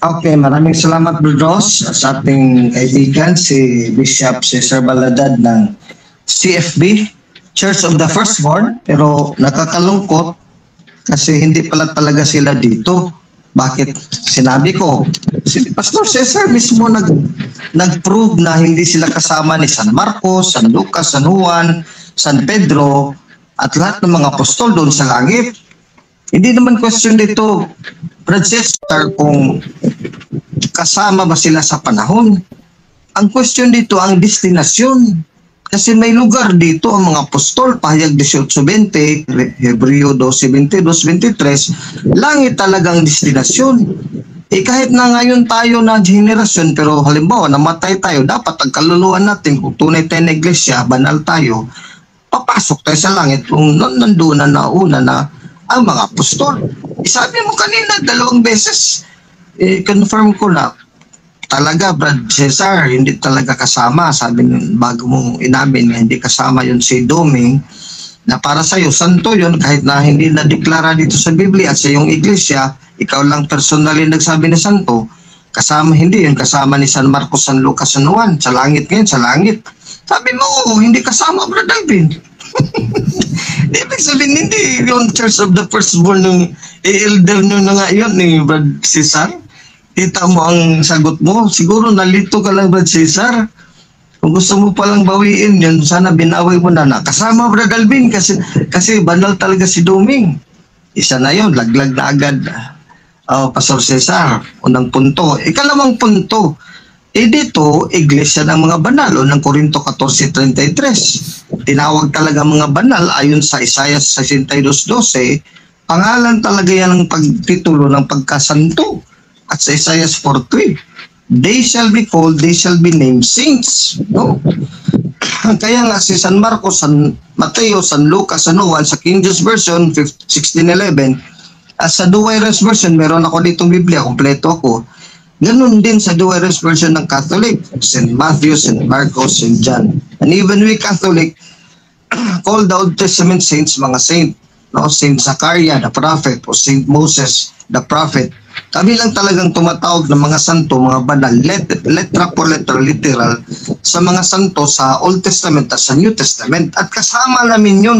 Speaker 2: Okay, maraming salamat Bros sa ating kaibigan si Bishop Cesar Baladad ng CFB, Church of the Firstborn, pero nakakalungkot kasi hindi pala talaga sila dito. Bakit? Sinabi ko, si Pastor Cesar mismo nag-prove na hindi sila kasama ni San Marcos, San Lucas, San Juan, San Pedro, at lahat ng mga apostol doon sa langit. Hindi naman question dito, Brad Cesar, kung kasama ba sila sa panahon. Ang question dito, ang destinasyon. Kasi may lugar dito ang mga apostol, pahayag 18:20, Hebreo 12:22-23, langit talagang destinasyon. Kahit na ngayon tayo na generasyon, pero halimbawa namatay tayo, dapat ang kaluluwan natin, kung tunay tayo na iglesia, banal tayo, papasok tayo sa langit kung nandoon na nauna na ang mga apostol. Sabi mo kanina, 2 beses, confirm ko na, talaga, Brad Cesar, hindi talaga kasama. Sabi bago mo inamin, hindi kasama yun si Doming, na para sa'yo, santo yun, kahit na hindi na-deklara dito sa Biblia at sa iyong iglesia, ikaw lang personally nagsabi na santo, kasama, hindi yun, kasama ni San Marcos, San Lucas, San Juan, sa langit ngayon, sa langit. Sabi mo, hindi kasama, Brad Alvin. Ibig sabihin, hindi yung Church of the Firstborn ng elder nyo na nga yun ni Brad Cesar. Kita mo ang sagot mo. Siguro nalito ka lang, Brad Cesar. Kung gusto mo palang bawiin yun, sana binawi mo na kasama, Brad Alvin, kasi banal talaga si Doming. Isa na yun, laglag na agad. Pastor Cesar, unang punto. Ikalawang punto, dito, iglesia ng mga banal, ng Korinto 14:33. Tinawag talaga mga banal ayon sa Isaiah 62:12. Pangalan talaga yan ng pagtitulo ng pagkasanto. At sa Isaiah 4:3, they shall be called, they shall be named saints. No? Kaya nga si San Marcos, San Mateo, San Lucas, San Juan, sa King James Version 16:11, at sa Douay-Rheims Version, meron ako ditong Biblia, kompleto ako. Ganun din sa Douay-Rheims Version ng Catholic, St. Matthew, St. Marcos, St. John. And even we Catholic call the Old Testament saints mga saint. No? St. Zachariah, the prophet, o St. Moses, the prophet. Kami lang talagang tumatawag ng mga santo, mga banal, letra po letra, literal, sa mga santo sa Old Testament at sa New Testament. At kasama namin yun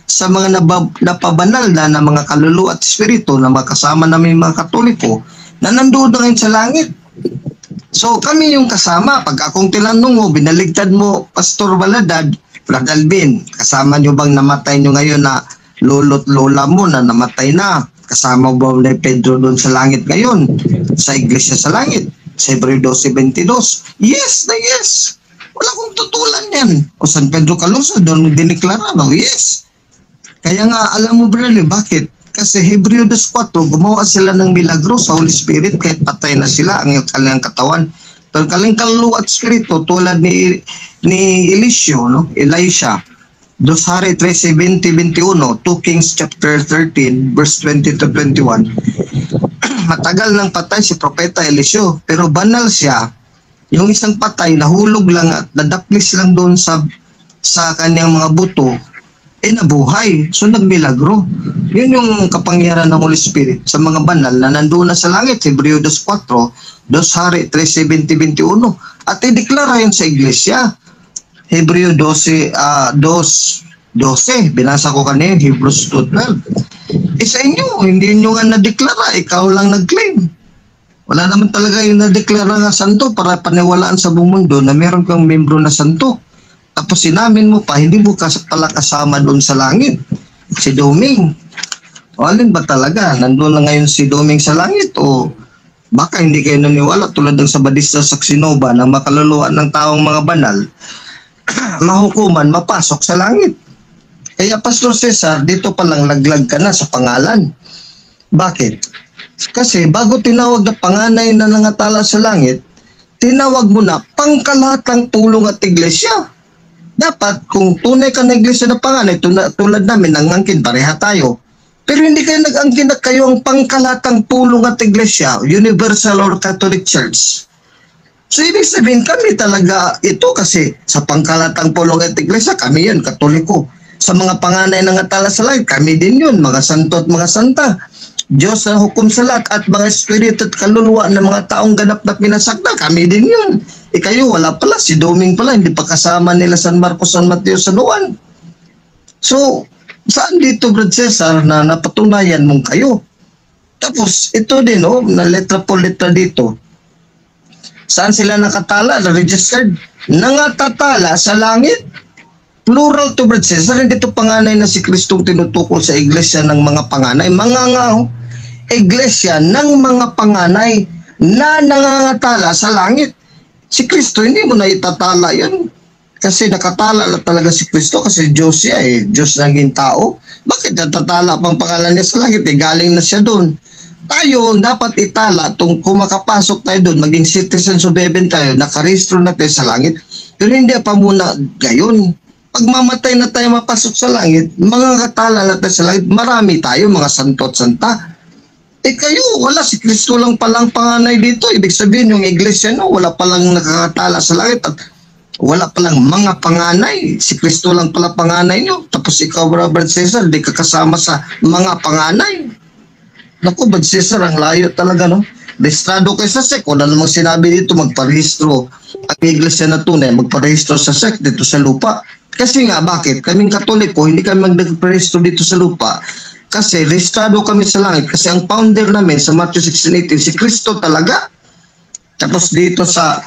Speaker 2: sa mga napabanal na mga kaluluwa at espiritu na makasama namin mga Katoliko na nandoon na ngayon sa langit. So kami yung kasama. Pag akong tinanong mo, binaligtad mo, Pastor Baladad, Brad Alvin, kasama nyo bang namatay nyo ngayon na lolo't lola mo na namatay na? Kasama ba ni Pedro doon sa langit ngayon? Sa iglesia sa langit? Sa Hebreo 12:22? Yes na yes. Wala kong tutulan yan. O San Pedro Caloosa, doon diniklara mo? Yes. Kaya nga, alam mo Brad, bakit? Kasi Hebreo 2:4, gumawa sila ng milagro sa Holy Spirit kahit patay na sila ang kanilang katawan. Pero kanilang kaluluwa at spirito tulad ni Eliseo, no? Elisha. 2 Hari 13:20-21, 2 Kings chapter 13 verse 20-21. Matagal nang patay si Propeta Eliseo, pero banal siya. Yung isang patay, nahulog lang at nadaplis lang doon sa kanyang mga buto, nabuhay. So nagmilagro. Yun yung kapangyarihan ng Holy Spirit sa mga banal na nandoon na sa langit. Hebreo 2:4, 2 Hari 13:20-21. At ideklara yun sa iglesia. Hebreo 12, binasa ko kanina, Hebrews 2:12. Sa inyo, hindi nyo nga nadeklara, ikaw lang nag-claim. Wala naman talaga yung nadeklara nga santo para paniwalaan sa buong mundo na meron kang membro na santo. Tapos sinamin mo pa, hindi mo pala kasama doon sa langit. Si Doming. O alin ba talaga? Nandun na ngayon si Doming sa langit o baka hindi kayo naniwala tulad ng sa Badista Saxinova na makaluluwa ng taong mga banal mahukuman, mapasok sa langit. Kaya Pastor Cesar, dito palang laglag ka na sa pangalan. Bakit? Kasi bago tinawag na panganay na nangatala sa langit, tinawag mo na pangkalahatang tulong at iglesia. Dapat, kung tunay ka na iglesia na panganay, tulad namin, nangangkin, pareha tayo. Pero hindi kayo nag-angkin na kayo ang pangkalahatang tulong at iglesia, Universal or Catholic Church. So, ibig sabihin, kami talaga ito kasi sa pangkalatang pulong at iglesia, kami yun, Katoliko. Sa mga panganay ng atala sa langit, kami din yun, mga santo at mga santa. Diyos na hukom sa lahat at mga espiritu at kaluluwa ng mga taong ganap na pinasakdal, kami din yun. Kayo, wala pala, si Doming pala, hindi pa kasama nila San Marcos, San Mateo, San Juan. So, saan dito, Brad Cesar, na napatunayan mong kayo? Tapos, ito din, na letra po letra dito. Saan sila nakatala, registered? Nangatatala sa langit. Plural to, Brad Cesar, hindi ito panganay na si Kristong tinutukol sa iglesia ng mga panganay. Iglesia ng mga panganay na nangangatala sa langit. Si Kristo, hindi mo na itatala yan. Kasi nakatala na talaga si Kristo kasi Diyos siya Diyos naging tao. Bakit natatala pang pangalan niya sa langit? Galing na siya doon. Tayo, dapat itala kung makapasok tayo doon, maging citizen of heaven tayo, nakarehistro na tayo sa langit. Pero hindi pa muna gayon. Pag mamatay na tayo mapasok sa langit, mga katala na tayo sa langit, marami tayo, mga santo at santa. Kayo, wala, si Kristo lang palang panganay dito. Ibig sabihin, yung iglesia, wala palang nakakatala sa langit at wala palang mga panganay. Si Kristo lang pala panganay nyo. Tapos ikaw, Brad Cesar, di ka kasama sa mga panganay. Naku, Brad Cesar, ang layo talaga, no? Registrado kayo sa SEC. Wala namang sinabi dito, magparehistro. Ang iglesia na tunay, magparehistro sa SEC dito sa lupa. Kasi nga, bakit? Kaming Katoliko, hindi kami magparehistro dito sa lupa. Kasi registrado kami sa langit. Kasi ang founder namin sa Matthew 16:18, si Kristo talaga. Tapos dito sa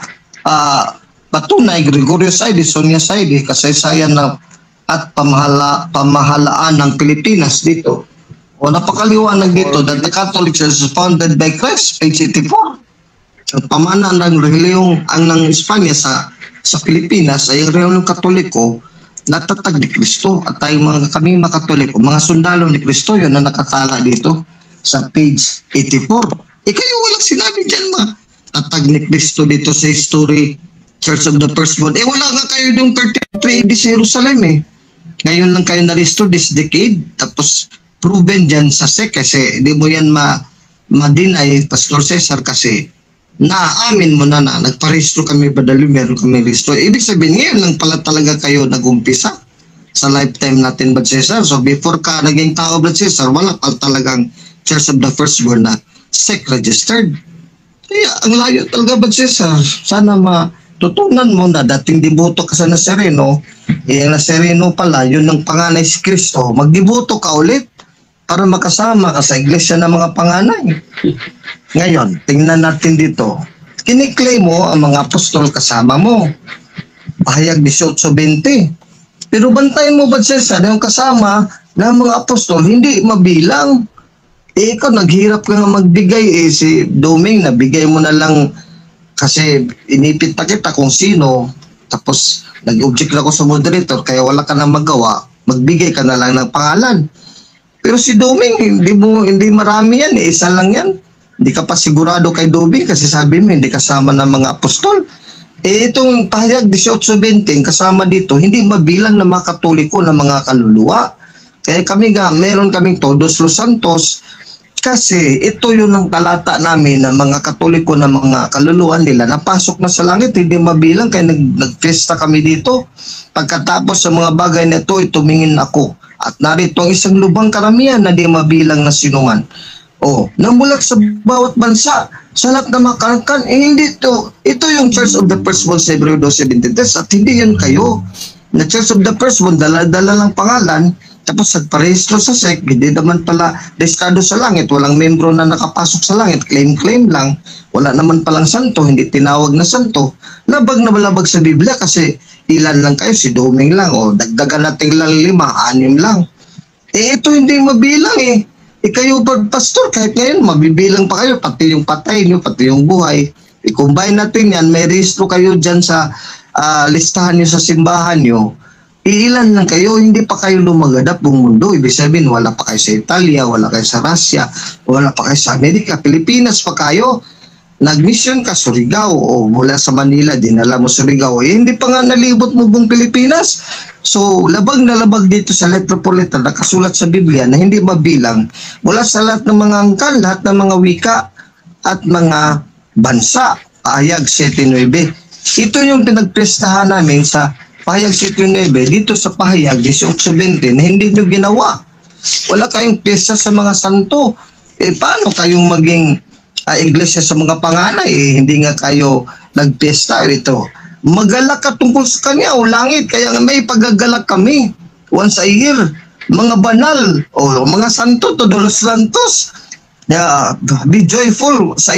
Speaker 2: patunay, Gregorio Saidi, Sonia Saidi, kasaysayan na at pamahalaan ng Pilipinas dito. O napakaliwanag dito that the Catholic Church is founded by Christ, page 84. Ang pamana ng reliyong ang ng Espanya sa Pilipinas ay ang reliyong Katoliko natatag ni Kristo at tayong kami mga Katoliko, mga sundalo ni Kristo yun na nakatala dito sa page 84. Kayo walang sinabi dyan tatag ni Kristo dito sa history Church of the Firstborn. Wala nga kayo yung 33 AD sa Jerusalem Ngayon lang kayo na-restore this decade tapos proven dyan sa SEC kasi hindi mo yan ma-deny, Pastor Cesar, kasi naamin mo na nagparehistro kami badali, meron kami restro. Ibig sabihin, ngayon lang pala talaga kayo nag-umpisa sa lifetime natin, Brad Cesar. So before ka naging tao, Brad Cesar, wala pa talagang Church of the Firstborn na SEC registered. Kaya ang layo talaga, Brad Cesar. Sana matutunan mo na dating deboto ka sa Nazareno, ang Nazareno pala, yun ang panganay si Kristo. Magdeboto ka ulit para makasama ka sa iglesia ng mga panganay. Ngayon, tingnan natin dito. Kiniklaim mo ang mga apostol kasama mo. Pahayag 18:20. Pero bantayan mo, Brad Cesar, yung kasama ng mga apostol, hindi mabilang. Ikaw, naghirap ka nga magbigay. Si Doming, nabigay mo na lang kasi inipit pa kita kung sino. Tapos, nag-object ako sa moderator, kaya wala ka na magawa. Magbigay ka na lang ng pangalan. Pero si Doming, hindi marami yan. Isa lang yan. Hindi ka pa sigurado kay Doming kasi sabi mo, hindi kasama ng mga apostol. Itong pahayag 18:20, kasama dito, hindi mabilang na mga Katoliko na mga kaluluwa. Kaya kami meron kaming Todos los Santos kasi ito yun ang talata namin na mga Katoliko na mga kaluluwa nila napasok na sa langit, hindi mabilang kaya nagfesta kami dito. Pagkatapos sa mga bagay na ito, tumingin ako at narito ang isang lubang karamihan na di mabilang na sinuman. Namulat sa bawat bansa, sa lahat na makarangkan, hindi ito. Ito yung Church of the Firstborn sa Hebreo 12:23 at hindi yan kayo. Na Church of the Firstborn, dala-dala lang pangalan, tapos nagparehistro sa SEC, hindi naman pala registrado sa langit, walang membro na nakapasok sa langit, claim lang, wala naman palang santo, hindi tinawag na santo, labag na malabag sa Biblia kasi ilan lang kayo, si Doming lang, dagdagan natin lang 5, 6 lang. Ito hindi mabilang kayo pastor, kahit ngayon, mabibilang pa kayo, pati yung patay nyo, pati yung buhay. I-combine natin yan, may registro kayo dyan sa listahan nyo sa simbahan nyo. Iilan lang kayo, hindi pa kayo lumaganap buong mundo. Ibig sabihin, wala pa kayo sa Italia, wala kayo sa Russia, wala pa kayo sa Amerika, Pilipinas pa kayo. nag-mission ka Surigao o mula sa Manila, dinala mo Surigao, hindi pa nga nalibot mo buong Pilipinas. So, labag na labag dito sa Metropolitan, nakasulat sa Biblia na hindi mabilang mula sa lahat ng mga angkan, lahat ng mga wika at mga bansa. Pahayag 7:9. Ito yung pinagprestahan namin sa Pahayag 7:9 dito sa Pahayag 18:20 na hindi nyo ginawa. Wala kayong piyesta sa mga santo. Paano kayong maging iglesia sa mga panganay? Hindi nga kayo nagpiyesta ito. Magalak ka tungkol sa kanya o langit. Kaya may pagagalak kami once a year. Mga banal o mga santo to Los Santos. Be joyful. Sa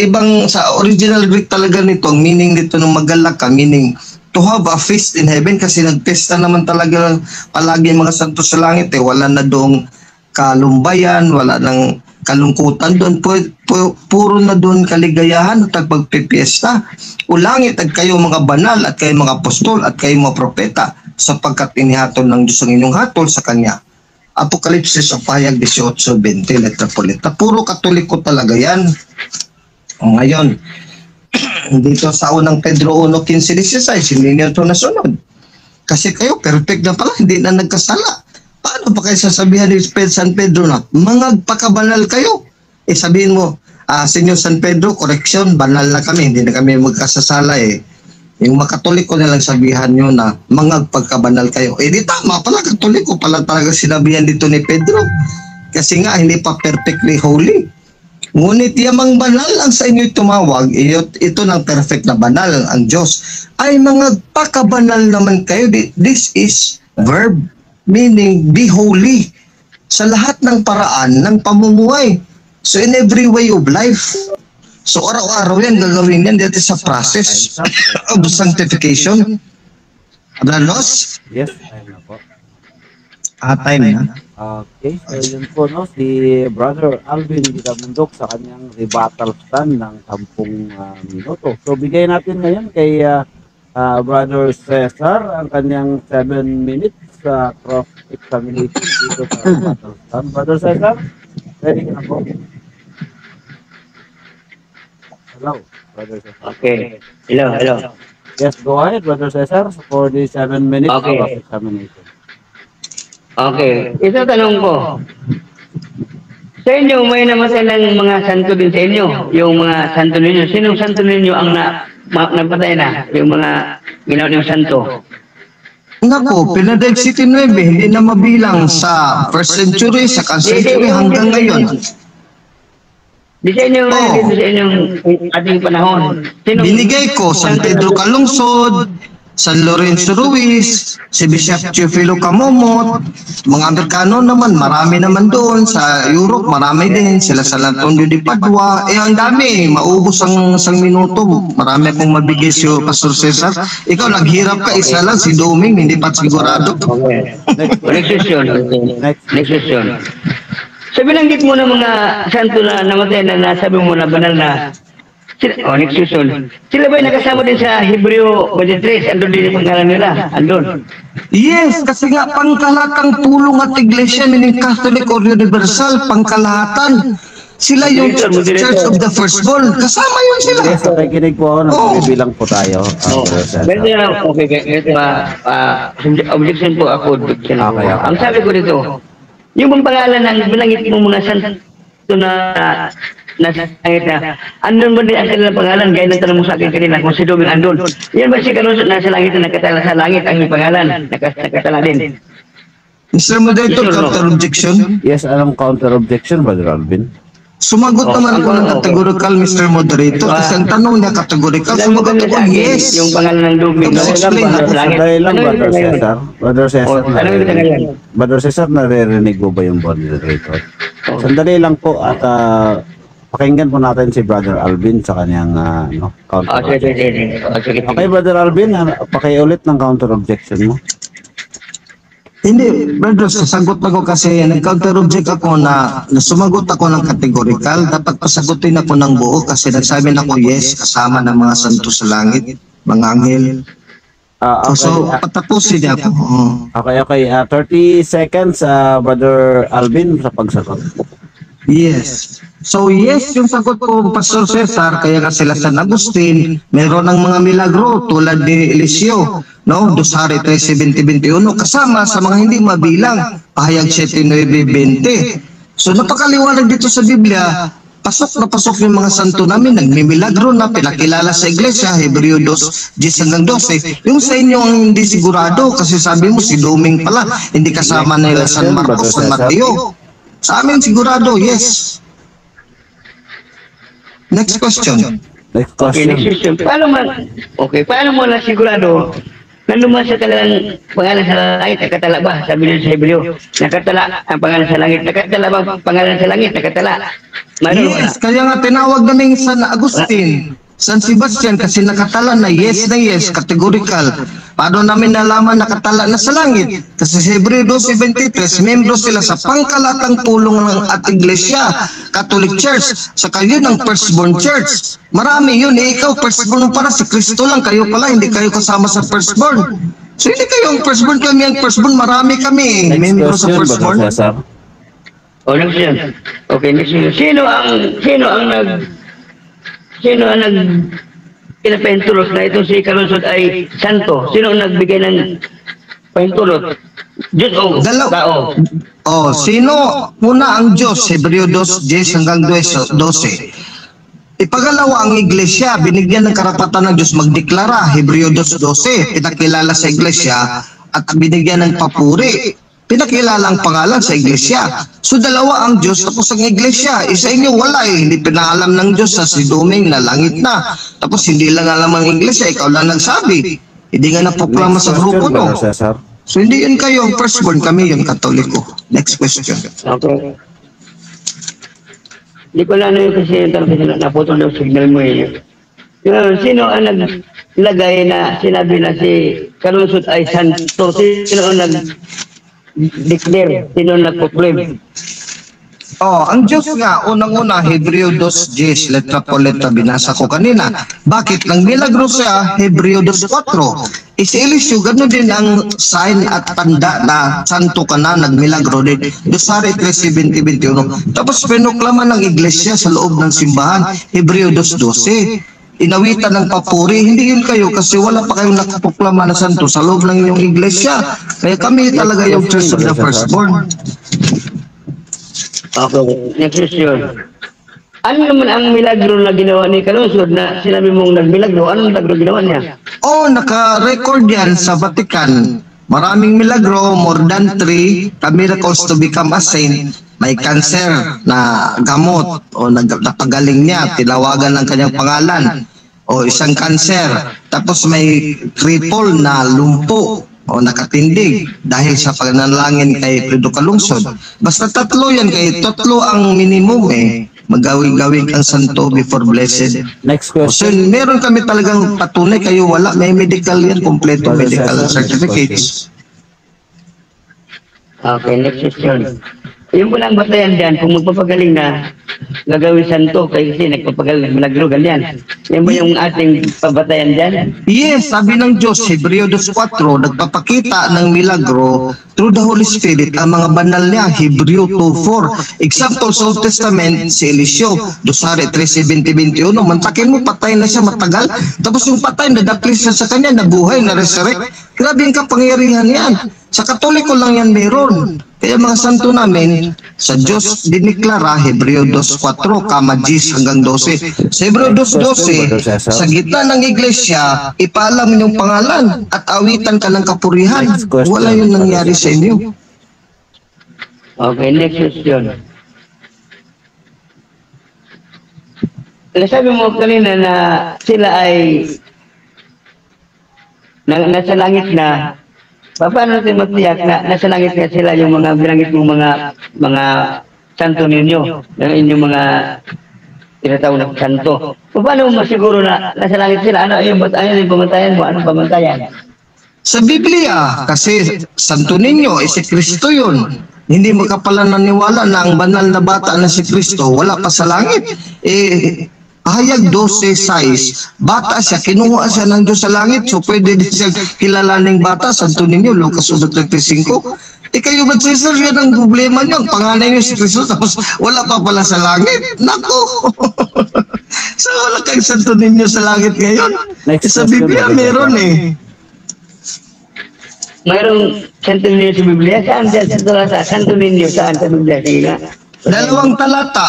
Speaker 2: original Greek talaga nito, ang meaning nito ng magalak ka, meaning to have a feast in heaven, kasi nagpesta naman talaga palagi mga santo sa langit. Wala na doong kalumbayan, wala nang kalungkutan doon, puro na doon kaligayahan at pagpipiesta. Ulangit at kayo mga banal at kayo mga apostol at kayo mga propeta, sapagkat inihatol ng Diyos ang inyong hatol sa Kanya. Apokalipsis o Pahayag 18:20, letra po letra. Puro Katoliko talaga yan. Ngayon, dito sa unang Pedro 1:15-16, hindi niyo ito nasunod. Kasi kayo, perfect na pala, hindi na nagkasala. Paano pa kayo sasabihan ni San Pedro na mangagpakabanal kayo? Sabihin mo, Senyor San Pedro, correction, banal na kami, hindi na kami magkasasala Yung mga Katoliko na lang sabihan nyo na mangagpagkabanal kayo. Di tama pala, Katoliko pala talaga sinabihan dito ni Pedro. Kasi nga, hindi pa perfectly holy. Ngunit yamang banal ang sa inyo tumawag, ito ng perfect na banal ang Diyos, ay mangagpakabanal naman kayo. This is verb, meaning be holy sa lahat ng paraan ng pamumuhay. So in every way of life. So araw-araw yan, gagawin yan dito sa process of sanctification. Ablanos?
Speaker 1: Yes, time na po.
Speaker 2: Time na.
Speaker 1: Okay, so yun po, no, si Brother Alvin Gigamundok sa kanyang rebuttal stand ng 10 minuto. So bigay natin ngayon kay Brother Cesar ang kanyang 7 minutes sa cross-examination dito sa rebuttal stand. Brother Cesar, ready ka na po? Hello, Brother Cesar.
Speaker 3: Okay. Hello.
Speaker 1: Yes, go ahead, Brother Cesar, for the 7 minutes cross-examination.
Speaker 3: Okay. Ito tanong ko. Sa inyo, may namatay ng mga santo din sa inyo. Yung mga santo ninyo. Sinong santo ninyo ang napatay na? Yung mga ginawa ng santo.
Speaker 2: Nako, Pinadeg City 9, hindi na mabilang sa 1st century, 2nd century hanggang ngayon.
Speaker 3: Di sa inyo ngayon, dito sa inyong ating panahon.
Speaker 2: Binigay ko San Pedro Calungsod, San Lorenzo Ruiz, si Bishop Teofilo Camomot, mga Amerikano naman, marami naman doon. Sa Europe, marami din. Sila San Antonio de Padua. Ang dami. Maubos ang 1 minuto. Marami akong mabigay si Pastor Cesar. Ikaw, naghirap ka. Isa lang, si Doming, hindi pa sigurado.
Speaker 3: Next question. So, binanggit mo ng mga santo na namatay na nasabi mo na banal na next question. Sila ba'y nakasama din sa Hebreo 23? Andun din yung pangalan nila? Andun?
Speaker 2: Yes, kasi nga pangkalahatan tulong at iglesia ni Catholic or Universal, pangkalahatan. Sila yung Church of the Firstborn. Kasama yun sila.
Speaker 1: Yes, nakikinig po ako. Nakikibilang po tayo.
Speaker 3: Objection po ako.
Speaker 1: Okay.
Speaker 3: Ang sabi ko dito, yung bang pangalan ng binanggit mo mga santo na nasa langit na, andun ba din ang kanilang pangalan? Gaya ng tanong mo sa akin kanina, kung si Doming andun. Yan ba si Carlos nasa langit na nakatala sa langit ang yung pangalan? Nakatala din.
Speaker 2: Mr. Moderator, counter-objection?
Speaker 1: Yes, anong counter-objection, Brother Alvin?
Speaker 2: Sumagot naman ako ng categorical, Mr. Moderator. Kasi ang tanong niya categorical, sumagot ako, yes.
Speaker 3: Yung pangalan ng Doming.
Speaker 1: Sandali lang, Brother Cesar. Brother Cesar, naririnig mo ba yung moderator? Sandali lang po at pakinggan po natin si Brother Alvin sa kanyang counter objection. Okay, Brother Alvin, pakiulit ng counter objection mo.
Speaker 2: Hindi, brother, sasagot ako kasi nag-counter object ako na sumagot ako ng categorical. Dapat pasagutin ako ng buo kasi nagsabi na ako yes, kasama ng mga santo sa langit, mga anghel.
Speaker 1: Okay.
Speaker 2: So, patapusin niya ako.
Speaker 1: Okay. 30 seconds, Brother Alvin, sa pagsagot.
Speaker 2: Yes. So yes, yung sagot ko, Pastor Cesar, kaya nga sila San Agustin, meron ng mga milagro tulad ni Eliseo, no? Dosari 13:20-21, kasama sa mga hindi mabilang, pahayag 7:9-20. So napakaliwanag dito sa Biblia, pasok na pasok yung mga santo namin, nagmimilagro na, pinakilala sa iglesia, Hebreo 2:10-12. Yung sa inyo ang hindi sigurado, kasi sabi mo si Doming pala, hindi kasama nila San Marcos, San Mateo. Sa amin sigurado, yes. Next question.
Speaker 1: Next
Speaker 3: Okay, next
Speaker 1: question.
Speaker 3: question. Paano mo na sigurado na lumasa talagang pangalan sa langit, nakatala ba? Sabi niya sa Hebreo, nakatala ang pangalan sa langit. Nakatala ba ang pangalan sa langit? Nakatala.
Speaker 2: Yes, kaya nga tinawag namin San Agustin, San Sebastian, kasi nakatala na yes, categorical. Paano namin nalaman nakatala na sa langit? Kasi sa Hebreo 12:23, membro sila sa pangkalatang pulong ng ating iglesia, Catholic Church, sa kayo ng Firstborn Church. Marami yun, ikaw firstborn para si Kristo lang, kayo pala, hindi kayo kasama sa Firstborn. So hindi kayo ang Firstborn, kami ang Firstborn, marami kami,
Speaker 1: Next
Speaker 2: membro sa
Speaker 1: question,
Speaker 2: Firstborn.
Speaker 1: Brother Cesar.
Speaker 3: O, next yun. Okay, next yun. Sino ang pinapahintulot na itong si Kalusot ay santo? Sino ang nagbigay ng pahintulot? Diyos o tao?
Speaker 2: Sino? Una ang Diyos, Hebreo 2:10-12. Ipagalawa ang iglesia, binigyan ng karapatan ng Diyos magdeklara, Hebreo 2:12, pinakilala sa iglesia at binigyan ng papuri, pinakilala ang pangalan sa iglesia. So dalawa ang Diyos tapos ang iglesia. Isa inyo wala hindi pinaalam ng Diyos sa si Doming na langit na. Tapos hindi lang alam ang iglesia, ikaw lang nagsabi. Hindi nga napoklama sa grupo no.
Speaker 1: Brother Cesar.
Speaker 2: So hindi yun kayo ang firstborn, kami yung Katoliko. Next question.
Speaker 3: Okay. Hindi ko lang yun kasi naputol yung signal mo eh. Sino ang naglagay na sinabi na si Kalusot ay santo? Sino ang nag-declare? Sino ang nag-proclaim?
Speaker 2: Ang Diyos nga, unang-una, Hebreo 2:10, letra po letra, binasa ko kanina. Bakit? Nang milagro siya, Hebreo 2:4. Si Eliseo, gano'n din ang sign at tanda na santo ka na, nagmilagro din. Dosari 13:20-21. Tapos pinuklaman ng iglesia sa loob ng simbahan, Hebreo 2:12. Inawitan ng papuri, hindi yun kayo kasi wala pa kayong nakaproklama na santo sa loob ng inyong iglesia. Kaya kami talaga yung Church of the Firstborn.
Speaker 3: Okay, next question. Ano naman ang milagro na ginawa ni Kalusot na sinabi mong nagmilagro? Anong milagro ginawa niya?
Speaker 2: Naka-record yan sa Vatican. Maraming milagro, more than 3, miracles to become a saint. May cancer na gamot o napagaling niya, tinawagan ng kanyang pangalan. O isang cancer. Tapos may cripple na lumpo o nakatindig dahil sa pananalangin kay Pedro Calungsod. Basta tatlo yan, kay tatlo ang minimum magawi-gawi kang santo before blessed.
Speaker 1: Next
Speaker 2: So
Speaker 1: question.
Speaker 2: meron kami talagang patunay, kayo wala, may medical yan, kompleto medical certificates.
Speaker 3: Okay, next question. Yung walang batayan dyan, kung magpapagaling na, gagawin santo, kasi nagpapagaling, milagro, ganyan. Yan ba yung ating pabatayan dyan?
Speaker 2: Yes, sabi ng Diyos, Hebreo 2:4, nagpapakita ng milagro through the Holy Spirit ang mga banal niya, Hebreo 2:4. Example sa Old Testament, si Eliseo, Dosari 13:20-21, mantakin mo, patay na siya matagal. Tapos yung patay, nadaklis siya sa kanya, nabuhay, na-resurrect. Grabe yung kapangyarihan yan. Sa Katoliko lang yan meron. Kaya mga santo namin, sa Diyos diniklara, Hebreo 2:4, kama 10-12. Sa Hebreo 2:12, sa gitna ng iglesia, ipaalam yung pangalan at awitan ka ng kapurihan. Wala yung nangyari sa inyo.
Speaker 3: Okay, next question. Nasabi mo kanina na sila ay nasa langit na. Paano natin magtiyak na nasa langit na sila yung mga binanggit mong mga santo ninyo, yung inyong mga tinatawag na santo? Paano mo masiguro na nasa langit sila? Ano yung pamantayan mo? Anong pamantayan?
Speaker 2: Sa Biblia, kasi santo ninyo, si Kristo yun. Hindi mo ka pala naniwala na ang banal na bata na si Kristo, wala pa sa langit. Hayag 12:6, bata siya, kinuha siya ng Diyos sa langit, so pwede din siya kilalaning bata, santo ninyo, Lucas 1:35. Kayo ba, Cesar, yan ang problema nyo. Ang panganay nyo si Kristo, tapos wala pa pala sa langit. Nako! So, wala kang Santo Niño sa langit ngayon.
Speaker 1: Next
Speaker 2: Sa
Speaker 1: question,
Speaker 2: Biblia,
Speaker 1: Brother
Speaker 2: meron
Speaker 1: Cesar.
Speaker 3: Mayroong Santo Niño sa Biblia. Saan dyan sa talata? Santo Niño, saan sa Biblia? Sige nga.
Speaker 2: Dalawang talata,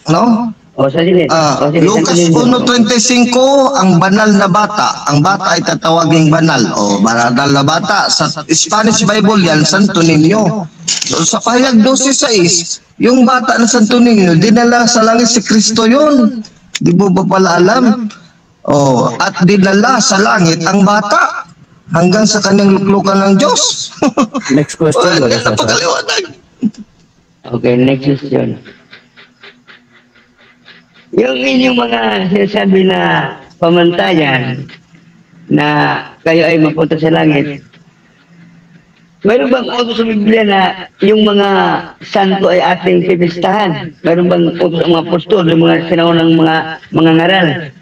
Speaker 2: no?
Speaker 3: O, sa sige. O, sige,
Speaker 2: Lucas
Speaker 3: Santo Niño.
Speaker 2: 1.25, ang banal na bata. Ang bata ay tatawaging banal. O, banal na bata. Sa Spanish Bible yan, Santo Niño. So, sa pahayag 12.6, yung bata na Santo Niño, dinala sa langit si Kristo yun. Di mo ba pala alam? O, at dinala sa langit ang bata hanggang sa kanyang luklukan ng Diyos.
Speaker 1: Next question,
Speaker 2: O,
Speaker 1: Brother Cesar.
Speaker 2: napakaliwanag.
Speaker 3: Okay, next question. Yung inyong mga sinasabi na pamantayan na kayo ay mapunta sa langit, mayroon bang utos sa Biblia na yung mga santo ay ating pipistahan? Mayroon bang utos ang mga apostol, yung mga sinaunang mga ngaral?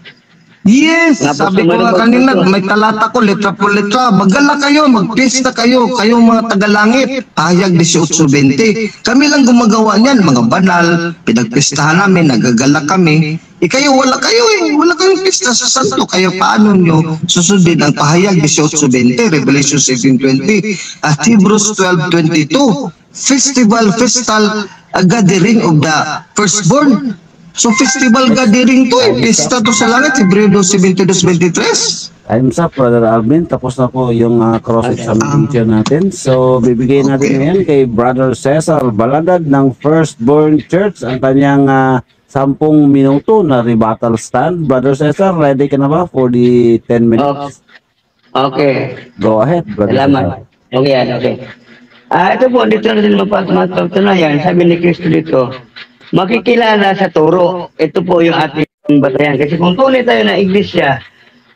Speaker 2: Yes,
Speaker 3: Tapos
Speaker 2: sabi ko nga kanina, may talata ko, letra po letra. Magala kayo, magpista kayo, kayong mga tagalangit. Pahayag 18:20. Kami lang gumagawa niyan, mga banal, pinagpistahan namin, nagagala kami. Kayo, wala kayo wala kayong pista sa santo. Kayo, paano nyo susundin ang pahayag 18:20, Revelation 17:20, at Hebrews 12:22, festival, festal, gathering of the firstborn. So festival gathering to pista to sa langit, Hebreo 12:22-23.
Speaker 1: Time's up, Brother Alvin. Tapos na po yung cross-examination natin. So, bibigyan natin ngayon kay Brother Cesar Baladad ng Firstborn Church ang kanyang 10 minuto na rebuttal stand. Brother Cesar, ready ka na ba for the 10 minutes?
Speaker 3: Okay.
Speaker 1: Go ahead, Brother Cesar.
Speaker 3: Salamat. Okay, okay. Ito po, dito natin mapatunayan, sabi ni Kristo dito, makikilala sa turo. Ito po yung ating batayan. Kasi kung tunay tayo na iglesia,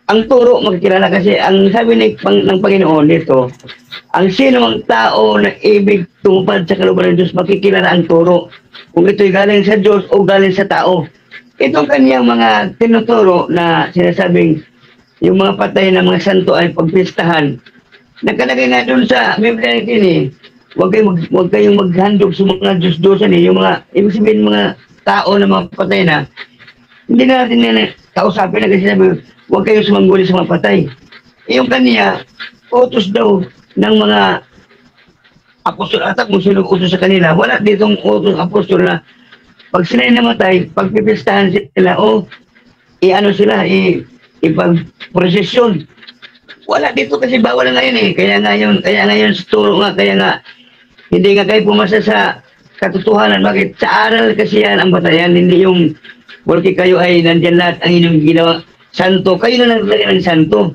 Speaker 3: ang turo makikilala kasi ang sabi ng Panginoon dito, ang sinong tao na ibig tumupad sa kalooban ng Diyos, makikilala ang turo. Kung ito'y galing sa Diyos o galing sa tao. Itong kaniyang mga tinuturo na sinasabing yung mga patay na mga santo ay pagpistahan. Nakalagay nga doon sa Biblia natin eh, huwag kayong maghandog sa mga Diyos-Diyosan eh. Yung mga, ibig sabihin mga tao na mga patay na, hindi na natin na kausapin na kasi sabi, huwag kayong sumangguli sa mga patay. Yung kaniya, utos daw ng mga apostol at kung sino utos sa kanila. Wala ditong utos apostol na pag sila namatay, pagpipistahan sila o i-ano sila, ipag-prosesyon. Wala dito kasi bawal na ngayon eh. Kaya ngayon sa turo nga, kaya nga, hindi nga kayo pumasa sa katotohanan. Bakit? Sa aral kasi yan ang batayan, hindi yung porque kayo ay nandyan lahat ang inyong ginawa santo. Kayo na naglagay ng santo.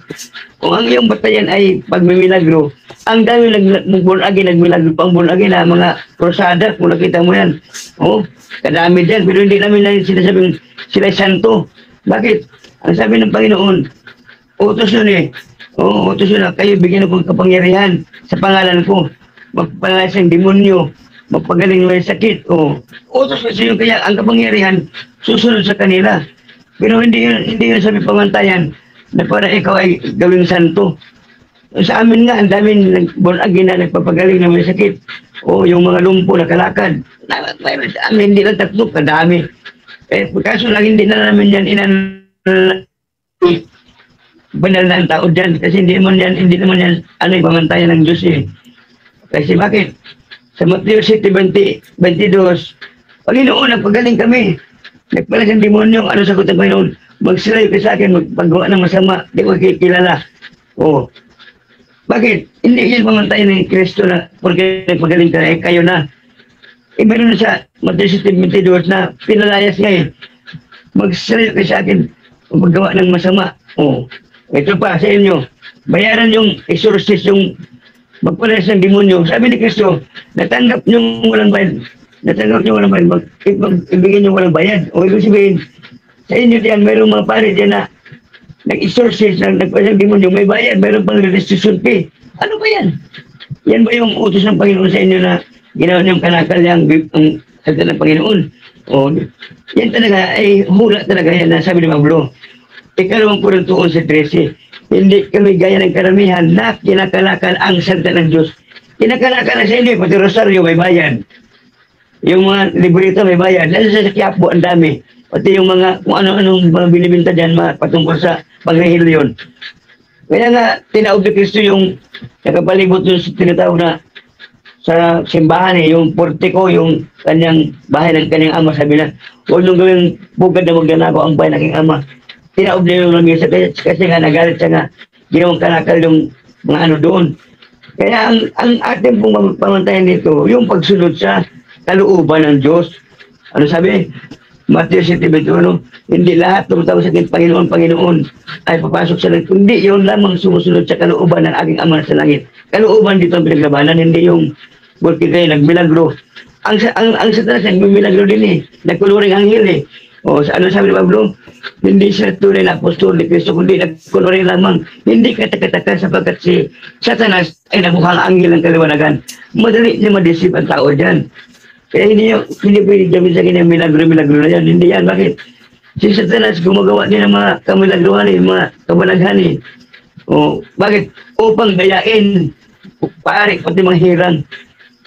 Speaker 3: Kung ang iyong batayan ay pagmimilagro, ang dami nagmulagi, nagmilagro pang bulagi na mga krusada, kung nakita mo yan. Oh, kadami dyan, pero hindi namin lang sinasabing sila'y santo. Bakit? Ang sabi ng Panginoon, utos yun eh. Oh, utos yun na kayo bigyan akong kapangyarihan sa pangalan ko. Magpalayas ng demonyo, magpagaling ng sakit. O, utos kasi yung kaya ang kapangyarihan susunod sa kanila. Pero hindi yun sabi pamantayan na para ikaw ay gawing santo. Sa amin nga, ang daming born again na nagpapagaling ng may sakit. O, yung mga lumpo na kalakad. Sa amin, hindi lang tatlo, kadami. Kaso lang hindi na namin yan banal na ang tao dyan. Kasi hindi naman yan, yung pamantayan ng Diyos eh. Kasi bakit? Sa Matthew 7:22, Panginoon, nagpagaling kami. Nagpalas ng demonyo, ano sagot ng Panginoon? Magsilayo kayo sa akin, magpagawa ng masama, di ko kikilala. Oh. Bakit? Hindi yan pamantayan ng Kristo na porque nagpagaling ka, kayo na. Meron na sa Matthew 7:22 na pinalayas nga eh. Magsilayo kayo sa akin, magpagawa ng masama. Oh. Ito pa sa inyo, bayaran yung exorcist, yung magpalayas ng demonyo. Sabi ni Kristo, natanggap nyo walang bayad. Ibigay nyo walang bayad. O ibig sabihin, sa inyo diyan, mayroong mga pare diyan na nag-exorcist, nagpalayas ng demonyo, may bayad, mayroong pang restitution fee. Ano ba yan? Yan ba yung utos ng Panginoon sa inyo na ginawa niyong kanakal ang salita ng Panginoon? O, yan talaga, ay hula talaga yan na sabi ni Pablo. Ikalawang po ng tuon sa 13. Hindi kami gaya ng karamihan na kinakalakal ang salita ng Diyos. Kinakala-kala sa inyo, pati rosaryo may bayad. Yung mga librito may bayad. Lalo sa Quiapo, ang dami. Pati yung mga, kung ano-anong mga binibinta dyan, mga patungkol sa pagrehilyon. Kaya nga, tinaog ni Kristo yung nakapalibot yung tinatawag na sa simbahan yung portiko, yung kanyang bahay ng kanyang ama. Sabi na, huwag nung gawing bugad na magnanakaw ang bahay ng aking ama. Tinaog niya yung lamisa kasi nga nagalit siya nga ginawang kanakal yung mga ano doon. Kaya ang ating pong pamantayan dito, yung pagsunod sa kalooban ng Diyos. Ano sabi? Matthew 7:21, hindi lahat tumatawag sa akin, Panginoon ay papasok sa langit. Kundi yun lamang sumusunod sa kalooban ng aking ama sa langit. Kalooban dito ang pinaglabanan, hindi yung porque kayo nagmilagro. Ang Satanas nagmilagro din eh. Nagkuluring anghel eh. O ano sabi ni Pablo? Hindi siya tunay na apostol ni Kristo, kundi nagkuluring lamang. Hindi katakataka sapagkat si Satanas ay namukhang anghel ng kaliwanagan. Madali niya madisip ang tao dyan. Kaya hindi pwede sabihin sa akin yung milagro na yan. Hindi yan. Bakit? Si Satanas gumagawa din ng mga kamilagrohan eh, mga kabalaghan eh. O, bakit? Upang dayain, pare, pati mga hirang.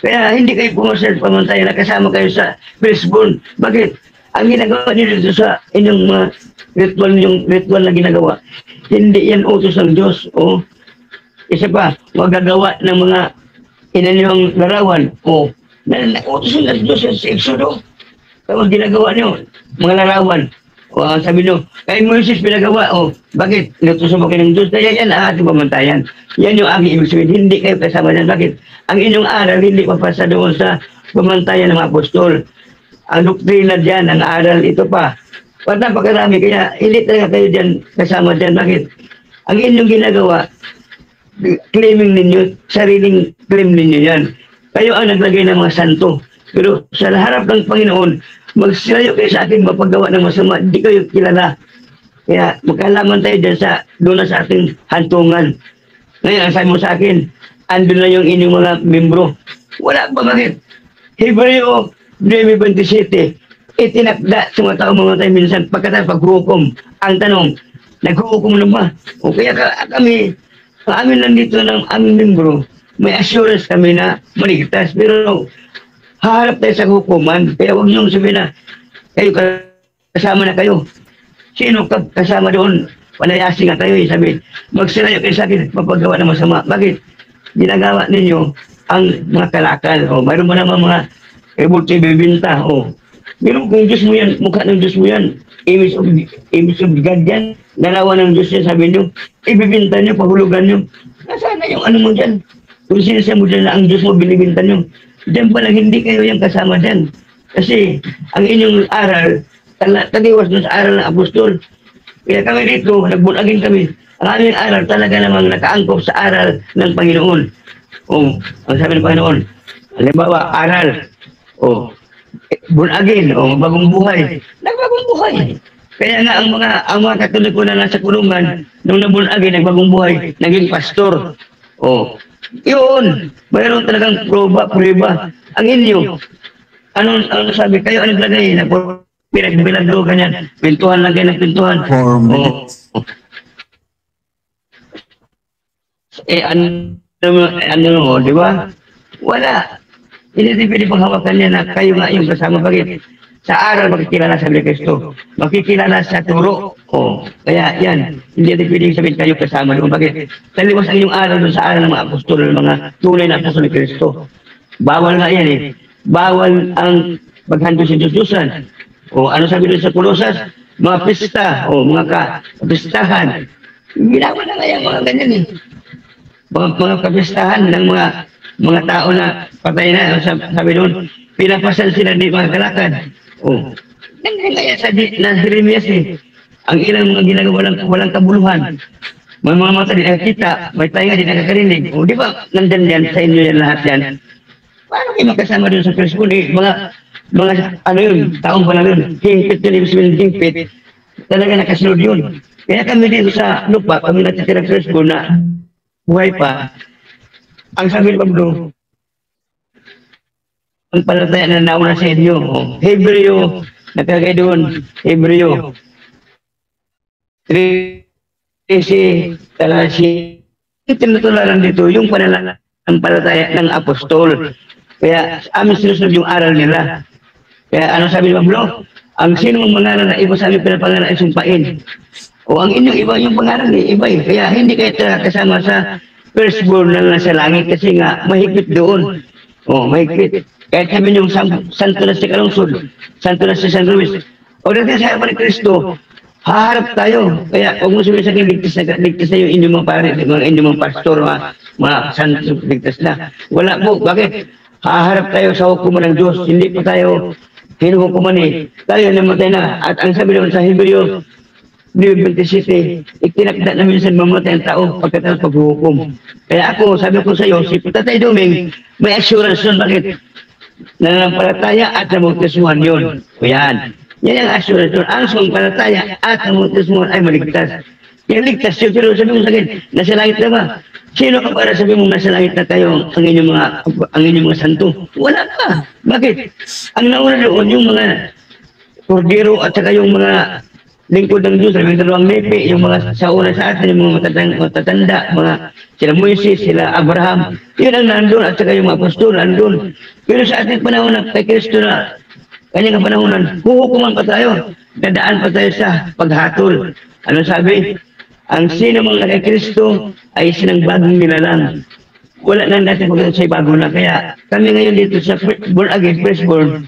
Speaker 3: Kaya hindi kayo pumasal pamantayan na kasama kayo sa firstborn. Bakit? Ang ginagawa niyo dito sa inyong mga ritual na ginagawa, hindi yan utos ng Diyos. O, isa pa, magagawa ng mga inanyong larawan. O, utos ng Diyos sa Exodo. Kaya ginagawa niyo, mga larawan. O, sabi niyo, kay Moises pinagawa. O, bakit? Inutusan mo kayo ng Diyos. Kaya yan ang ating pamantayan. Yan yung aking ibig sabihin. Hindi kayo kasama dyan. Bakit? Ang inyong aral hindi papasa doon sa pamantayan ng mga apostol. Ang doktrina dyan, ang aral, ito pa. Napakarami. Kaya hindi talaga kayo dyan kasama dyan. Bakit? Ang inyong ginagawa, claiming ninyo, sariling claim ninyo yan. Kayo ang naglagay ng mga santo. Pero sa harap ng Panginoon, magsilayo kayo sa akin mapagawa ng masama. Hindi kayo kilala. Kaya magkalaman tayo dyan doon sa ating hantungan. Ngayon, ang sabi mo sa akin, andun na yung inyong mga membro. Wala pa, bakit? Hebreo 9:27, itinakda sa mga tao tayo minsan pagkatapos paghukom. Ang tanong, naghukom na ba? O kaya kami, amin lang dito ng aming membro, may assurance kami na maligtas. Pero harap tayo sa hukuman, kaya huwag niyong sabihin na kayo kasama na kayo. Sino kasama doon? Palayasi nga kayo, sabi, magsilayo kayo sa akin, mapagawa ng masama. Bakit? Ginagawa ninyo ang mga kalakal. O, mayroon mo naman mga ebulto bibinta. O, meron kung Diyos mo yan, mukha ng Diyos mo yan, image of God yan, larawan ng Diyos yan, sabi nyo, ibibinta nyo, pahulugan nyo. Nasaan na yung ano mo dyan? Kung sinasya mo dyan na ang Diyos mo, binibinta nyo. Diyan pala, hindi kayo yung kasama dyan. Kasi, ang inyong aral, taliwas na sa aral ng apostol. Kaya kami dito, nagbunagin kami. Ang aming aral talaga namang nakaangkop sa aral ng Panginoon. O, ang sabi ng Panginoon, halimbawa, aral, o, bunagin, o, bagong buhay. Nagbagong buhay. Kaya nga ang mga katoliko na nasa kulungan, nung nabunagin, nagbagong buhay, naging pastor. O, yun, mayroon talagang prueba. Ang inyo, ano sabi, kayo ang naglagay na pinagbilagro ganyan, pintuhan lang kayo ng pintuhan.
Speaker 1: 4 minutes.
Speaker 3: Ano mo, di ba? Wala. Hindi pwede panghawakan niya na kayo nga yung kasama. Bakit? Sa aral makikilala sa Kristo. Makikilala sa turo. O, kaya yan. Hindi pwede sabihin kayo kasama doon. Bakit? Taliwas ang inyong aral doon sa aral ng mga apostol, ng mga tunay na apostol ni Kristo. Bawal nga yan eh. Bawal ang paghandol sa Diyos-Diyosan. O ano sabi doon sa Kolosas? Mga pista, o mga kapistahan. Ginawa na nga yan, mga ganyan eh. Mga kapistahan ng mga tao na patay na. Sabi doon, pinapasal sila di mga kalakad. O, nangyay nga yan sa Jeremias eh. Ang ilang mga ginagawa walang kabuluhan. May mga mata di nakakita, may tayo nga di nakakarinig. O di ba, nandyan yan, sa inyo yan lahat yan. Paano kayo makasama doon sa Kristo eh? Mga ano yun, taong pala yun, hingpit yun, ibig sabihin hingpit, talaga nakasunod yun. Kaya kami dito sa lupa, kami natitira sa school na buhay pa, ang sabi ni Pablo, ang palataya na nauna sa inyo, Hebreo, nakagay doon, Hebreo, 13, talasi, tinutularan dito, yung panalangin pananampalataya ng apostol. Kaya amin sinusunod yung aral nila. Kaya ano sabi ni Pablo? Ang sino mong mangaral na iba sa amin pinapangaral ay sumpain. O ang inyong iba yung pangaral iba eh. Kaya hindi kayo talaga kasama sa firstborn na nasa langit kasi nga mahigpit doon. O mahigpit. Kahit sabi niyong santo na si Kalungsod, santo na si San Luis. O dati sa harapan ni Kristo, haharap tayo. Kaya huwag mo sabihin sa akin, ligtas na yung inyong mga pare, mga inyong mga pastor, mga santo, ligtas na. Wala po. Bakit? Haharap tayo sa hukuman ng Diyos. Hindi po tayo hinuhukuman eh. Tayo namatay na. At ang sabi naman sa Hebreo 9:27, itinakda na minsan mamatay ang tao pagkatapos paghuhukom. Kaya ako, sabi ko sa iyo, si Tatay Doming, may assurance nun. Bakit? Nananampalataya at namugtisuhan yun. O yan. Yan ang assurance yun. Ang sumampalataya at namugtisuhan ay maligtas. Yan ligtas yun. Pero sabi mo sa akin, nasa langit na ba? Sino ka para sabi mo nasa langit na tayo ang inyong mga santo? Wala pa. Bakit? Ang nauna doon yung mga kordero at saka yung mga lingkod ng Diyos, yung dalawang nepe, yung mga sa una sa atin, yung mga matatanda, mga sila Moises, sila Abraham, yun ang nandun at saka yung mga apostol nandun. Pero sa ating panahon na kay Kristo na kanyang panahonan, huhukuman pa tayo, dadaan pa tayo sa paghatol. Ano sabi? Ang sino mga kay Kristo ay sinang bagong nilalang. Wala nang dati pagkatapos sa bago na. Kaya kami ngayon dito sa born again, firstborn,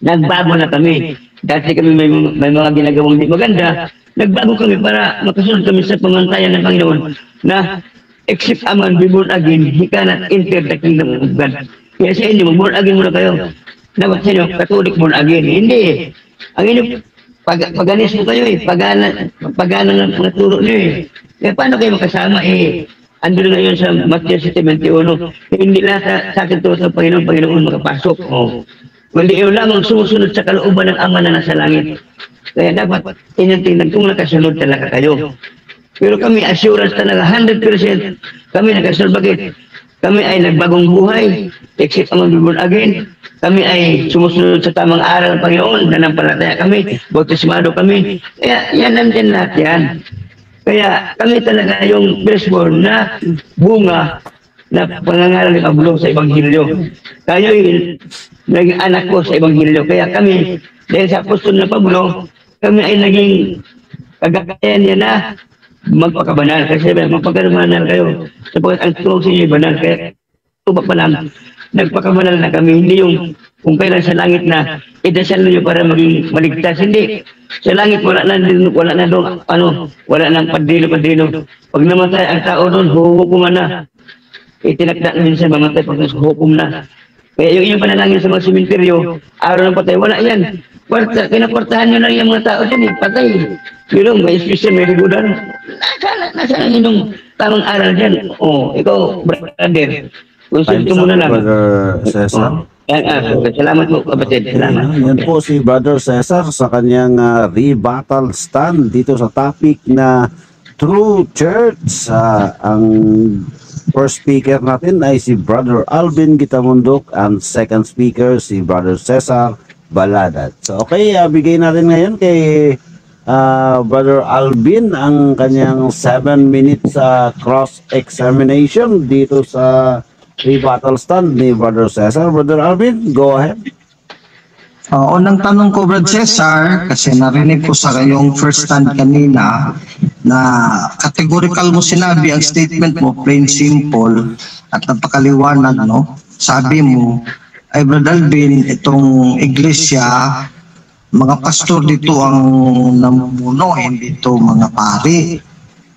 Speaker 3: nagbago na kami. Dati kami may mga ginagawang di maganda, nagbago kami para makasunod kami sa pamantayan ng Panginoon na except a man be born again, he cannot enter the kingdom of God. Kaya sa inyo, born again muna kayo. Dapat sa inyo, Catholic born again. Hindi. Ang inyo, paganis mo kayo eh, pagana ng mga turo niyo eh. Kaya paano kayo makasama eh? Andun na yun sa Matthew 7:21, hindi lahat sa akin to sa Panginoon makapasok. Oh. Kundi yun lamang sumusunod sa kalooban ng Ama na nasa langit. Kaya dapat tingnan kung nakasunod talaga kayo. Pero kami assurance talaga 100% kami nakasunod. Bakit? Kami ay nagbagong buhay, except ang born again. Kami ay sumusunod sa tamang aral ng Panginoon, nanampalataya kami, bautismado kami. Kaya yan nandyan lahat yan. Kaya kami talaga yung firstborn na bunga na pangangaral ni Pablo sa Ebanghelyo. Kayo yung naging anak ko sa Ebanghelyo. Kaya kami, dahil sa apostol na Pablo, kami ay naging kagakayan niya na magpakabanal. Kasi magpakabanal kayo. Sapagkat ang tuwag sa inyo banal. Kaya tuba pa lang, nagpakabanal na kami. Hindi yung kung kailan sa langit na idasal niyo para maging maligtas. Hindi. Sa langit wala na doon, wala nang padrino. Pag namatay ang tao doon, huhukuman na. Itinakda na minsan mamatay pag hukum na. Kaya yung inyong panalangin sa mga simenteryo, araw ng patay, wala yan. Kinakwartahan nyo lang yung mga tao dyan eh, patay. Pero may special, may ligudan. Nasa inyong tamang aral dyan. O, ikaw, brother, konsulto mo na lang.
Speaker 1: Brother Cesar.
Speaker 3: Salamat po, kapatid. Salamat.
Speaker 1: Yan po si Brother Cesar sa kanyang rebuttal stand dito sa topic na True Church. Ang first speaker natin ay si Brother Alvin Gitamundok and second speaker si Brother Cesar Baladat. So okay, bigay natin ngayon kay Brother Alvin ang kanyang 7 minutes cross-examination dito sa rebuttal stand ni Brother Cesar. Brother Alvin, go ahead.
Speaker 2: Unang tanong ko, Brad Cesar, kasi narinig ko sa kayong first stand kanina na categorical mo sinabi ang statement mo, plain simple at napakaliwanag, no? Sabi mo, ay Brad Alvin, itong iglesia, mga pastor dito ang namumuno, hindi ito mga pari.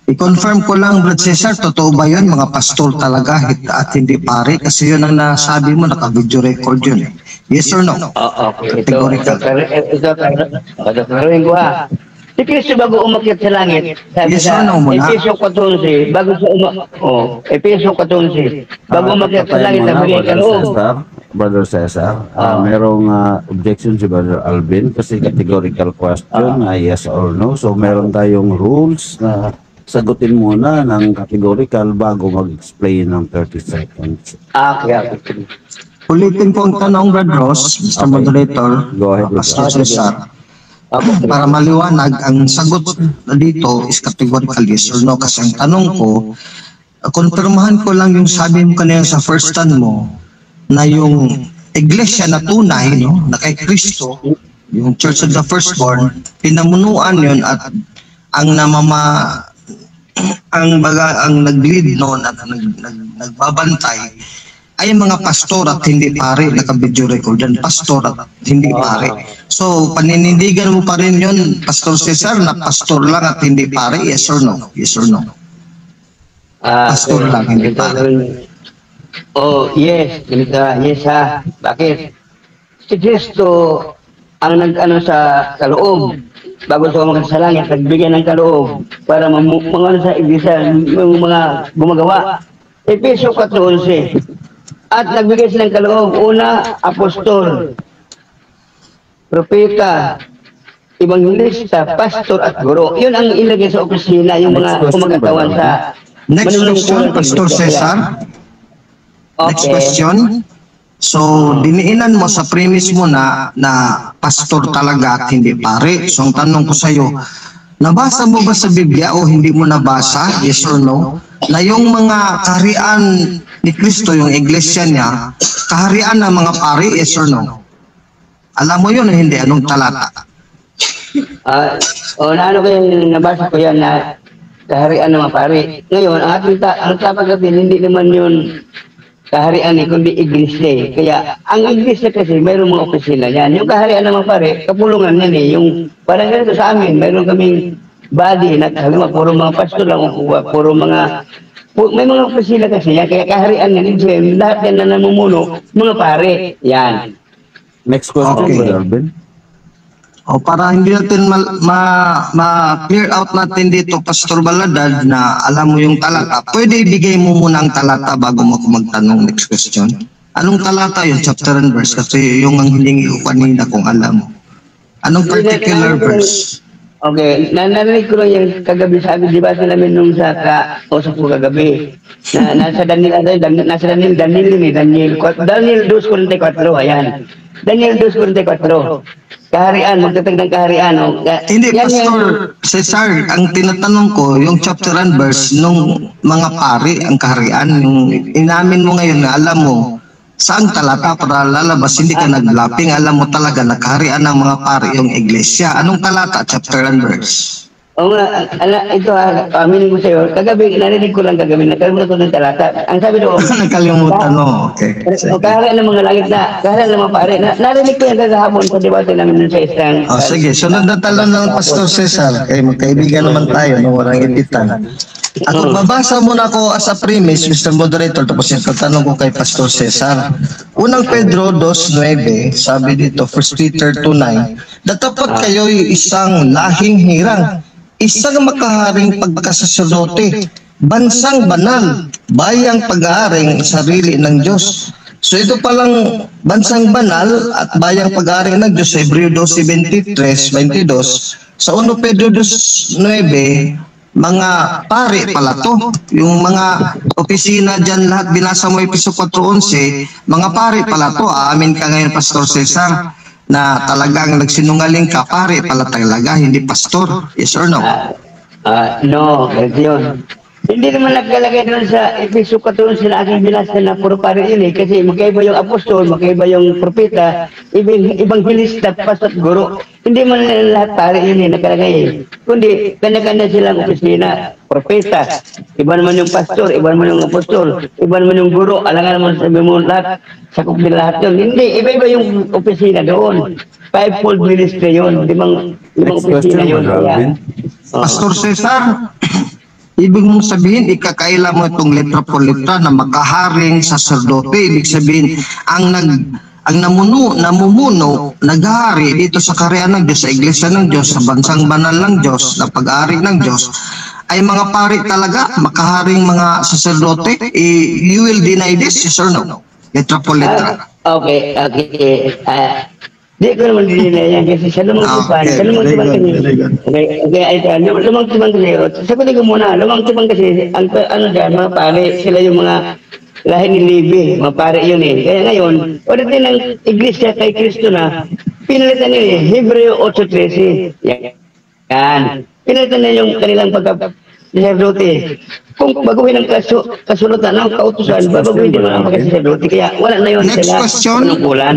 Speaker 2: I-confirm ko lang, Brad Cesar, totoo ba yun? Mga pastor talaga at hindi pari? Kasi yun ang nasabi mo, naka-video record yun. Yes or no?
Speaker 3: Okay.
Speaker 2: Categorical.
Speaker 3: Ito, ko ha. Si Kristo bago umakyat sa langit, sabi
Speaker 2: Yes
Speaker 3: sa
Speaker 2: or no muna?
Speaker 3: Episyo 14, bago sa Episyo 14, bago umakyat sa langit, nabigay ka loob.
Speaker 1: Brother Cesar, merong objection si Brother Alvin kasi categorical question, yes or no. So meron tayong rules na sagutin muna ng categorical bago mag-explain ng 30 seconds.
Speaker 3: Okay.
Speaker 2: Ulitin ko ang tanong, Brad Ross, Mr. Moderator,
Speaker 1: Go ahead,
Speaker 2: Pastor Cesar. Para maliwanag, ang sagot na dito is categorical yes or no. Kasi ang tanong ko, konfirmahan ko lang yung sabi mo kanina sa first stand mo na yung iglesia na tunay, no, na kay Kristo, yung Church of the Firstborn, pinamunuan yun at ang ang nag-lead noon at nagbabantay ay mga pastor at hindi pare. Naka-video record yan, pastor at hindi pare. So, paninindigan mo pa rin yun, Pastor Cesar, na pastor lang at hindi pare? Yes or no? Yes or no? Pastor lang, hindi pare.
Speaker 3: Oh, yes. Ganito, yes ha. Bakit? Si Kristo ang nag-ano sa kaloob bago siya umakyat sa langit, nagbigay ng kaloob para mga sa iglesia, mga gumagawa. Efeso 4:11. At nagbigay silang kaloob. Una, apostol, propeta, evangelista, pastor at guro. Yun ang ilagay sa opisina, yung mga kumagatawan sa...
Speaker 2: Next question, Pastor Cesar.
Speaker 3: Okay.
Speaker 2: Next question. So, diniinan mo sa premise mo na pastor talaga at hindi pare. So, ang tanong ko sa iyo, nabasa mo ba sa Biblia o hindi mo nabasa? Yes or no? Na yung mga kaharian ni Kristo, yung iglesia niya, kaharian ng mga pare, yes or no? Alam mo yun o hindi? Anong talata?
Speaker 3: Naano ko yung nabasa ko yan na kaharian ng mga pare. Ngayon, ang tapagatin, hindi naman yun kaharian kundi iglesia. Kaya, ang iglesia kasi, mayroong mga opisina yan. Yung kaharian ng mga pare, kapulungan yan eh. Yung, parang ganito sa amin, mayroong kaming body na puro mga pastor lang ukuha, may mga opisina kasi yan, kaya kaharian yan, lahat yan na namumuno, mga pare, yan.
Speaker 1: Next question,
Speaker 2: Okay.
Speaker 1: Brother Alvin.
Speaker 2: O para hindi natin ma-clear out natin dito, Pastor Baladad, na alam mo yung talata, pwede ibigay mo muna ang talata bago mo ako magtanong next question. Anong talata yung chapter and verse? Kasi yung ang hilingi ko kanina kung alam mo. Anong particular verse?
Speaker 3: Okay, narinig ko lang yung kagabi sabi, di ba sa namin nung sa kausap ko kagabi, na nasa Daniel 2:44, ayan. Daniel 2:44, kaharian, magtatag ng kaharian.
Speaker 2: Hindi, Pastor Cesar, ang tinatanong ko, yung chapter and verse nung mga pari, ang kaharian, yung inamin mo ngayon na alam mo, saan talata para lalabas, hindi ka naglapping, alam mo talaga na kaharian ng mga pari yung iglesia. Anong talata, chapter and verse?
Speaker 3: Oo nga, ito aminin ko sa'yo, kagabi, narinig ko lang kagabi, nakalimutan ko ng talata. Ang sabi doon,
Speaker 2: Nakalimutan mo, okay.
Speaker 3: o kaharian ng mga langit na, kaharian ng mga pare, narinig ko yan kagahapon sa debate namin sa isang...
Speaker 2: Sige, sunod na talon ng Pastor Cesar. Magkaibigan naman tayo, no? Walang ipitan. At magbabasa muna ako as a premise, Mr. Moderator, tapos yung tatanong ko kay Pastor Cesar. Unang Pedro 2:9, sabi dito, 1 Peter 2:9, datapat kayo'y isang lahing hirang, isang makaharing pagkasaserdote, bansang banal, bayang pag-aaring sarili ng Diyos. So ito palang bansang banal at bayang pag-aaring ng Diyos sa Hebreo 2:23-22. Sa 1 Pedro 2:9, mga pare pala to. Yung mga opisina dyan, lahat binasa mo Episo 4:11, mga pare pala to. Aamin ka ngayon, Pastor Cesar, na talagang nagsinungaling ka, pare pala talaga, hindi pastor. Yes or no?
Speaker 3: No, ganito yun. Hindi naman nagkalagay doon sa Episo 4:11 na aking binasa na puro pare yun eh. Kasi magkaiba yung apostol, magkaiba yung propeta, evangelista, pastor, guro. Hindi man lahat pare yun eh, nakalagay eh. Kundi, kanya-kanya silang opisina, propeta. Iba naman yung pastor, iba naman yung apostol, iba naman yung guro. Alangan naman sabi mo lahat, sakop din lahat yun. Hindi, iba-iba yung opisina doon. Fivefold ministry yun, limang
Speaker 1: Next
Speaker 3: opisina
Speaker 1: question,
Speaker 3: yun.
Speaker 1: Brother Alvin.
Speaker 2: Pastor Cesar, ibig mong sabihin, ikakaila mo itong letra po letra na makaharing saserdote. Ibig sabihin, ang namumuno, naghahari dito sa kaharian ng Diyos, sa iglesia ng Diyos, sa bansang banal ng Diyos, na pag-aari ng Diyos, ay mga pari talaga, makaharing mga saserdote. You will deny this, yes or no? Letra po letra.
Speaker 3: Okay. Di ko naman dinila yan kasi sa lumang tipan, sa lumang tipan kasi, lumang tipan kasi, sagutin ko muna, lumang tipan kasi, ano dyan, mga pare, sila yung mga lahi ni Levi, mga pare yun eh. Kaya ngayon, ulit din ng iglesia kay Kristo na, pinalitan nila eh, Hebreo 8:13. Yan. Pinalitan na yung kanilang saserdote. Kung baguhin ang kasulatan ng kautusan, babaguhin din ang mga saserdote. Kaya wala na yun
Speaker 2: Next
Speaker 3: sila
Speaker 2: question.
Speaker 3: panungkulan.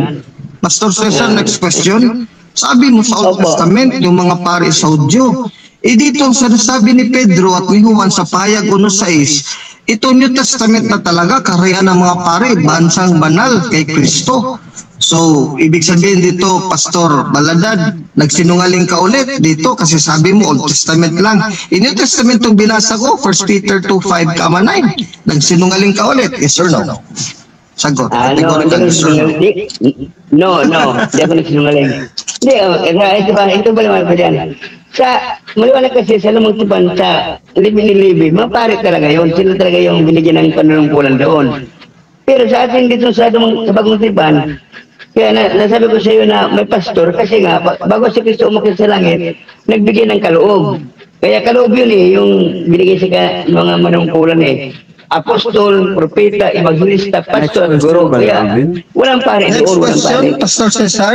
Speaker 2: Pastor Cesar, next question. Sabi mo sa Old
Speaker 3: Opo.
Speaker 2: Testament, yung mga pari sa Hudyo. Dito ang sinasabi ni Pedro at ni Juan sa pahayag 1:6, ito New Testament na talaga, kaharian ng mga pari, bansang banal kay Kristo. So, ibig sabihin dito, Pastor Baladad, nagsinungaling ka ulit dito kasi sabi mo Old Testament lang. In New Testament itong binasa ko, 1 Peter 2:5, 9. Nagsinungaling ka ulit, yes or no? Sagot,
Speaker 3: No,
Speaker 2: categorical yes or no?
Speaker 3: no, hindi ako nagsinungaling. Hindi, ito ba naman pa dyan? Maliwanag kasi sa lumang tipan, sa libi ni Libi, mga pare talaga yun. Sila talaga yung binigyan ng panunungkulan doon. Pero sa atin dito sa bagong tipan, kaya nasabi ko sa iyo na may pastor kasi nga, bago si Kristo umakit sa langit, nagbigay ng kaloob. Kaya kaloob yun yung binigay sa mga manungkulan apostol, propeta, evangelista, pastor, guro. Kaya walang pare
Speaker 2: Next
Speaker 3: doon, walang
Speaker 2: question,
Speaker 3: pare.
Speaker 2: Pastor Cesar.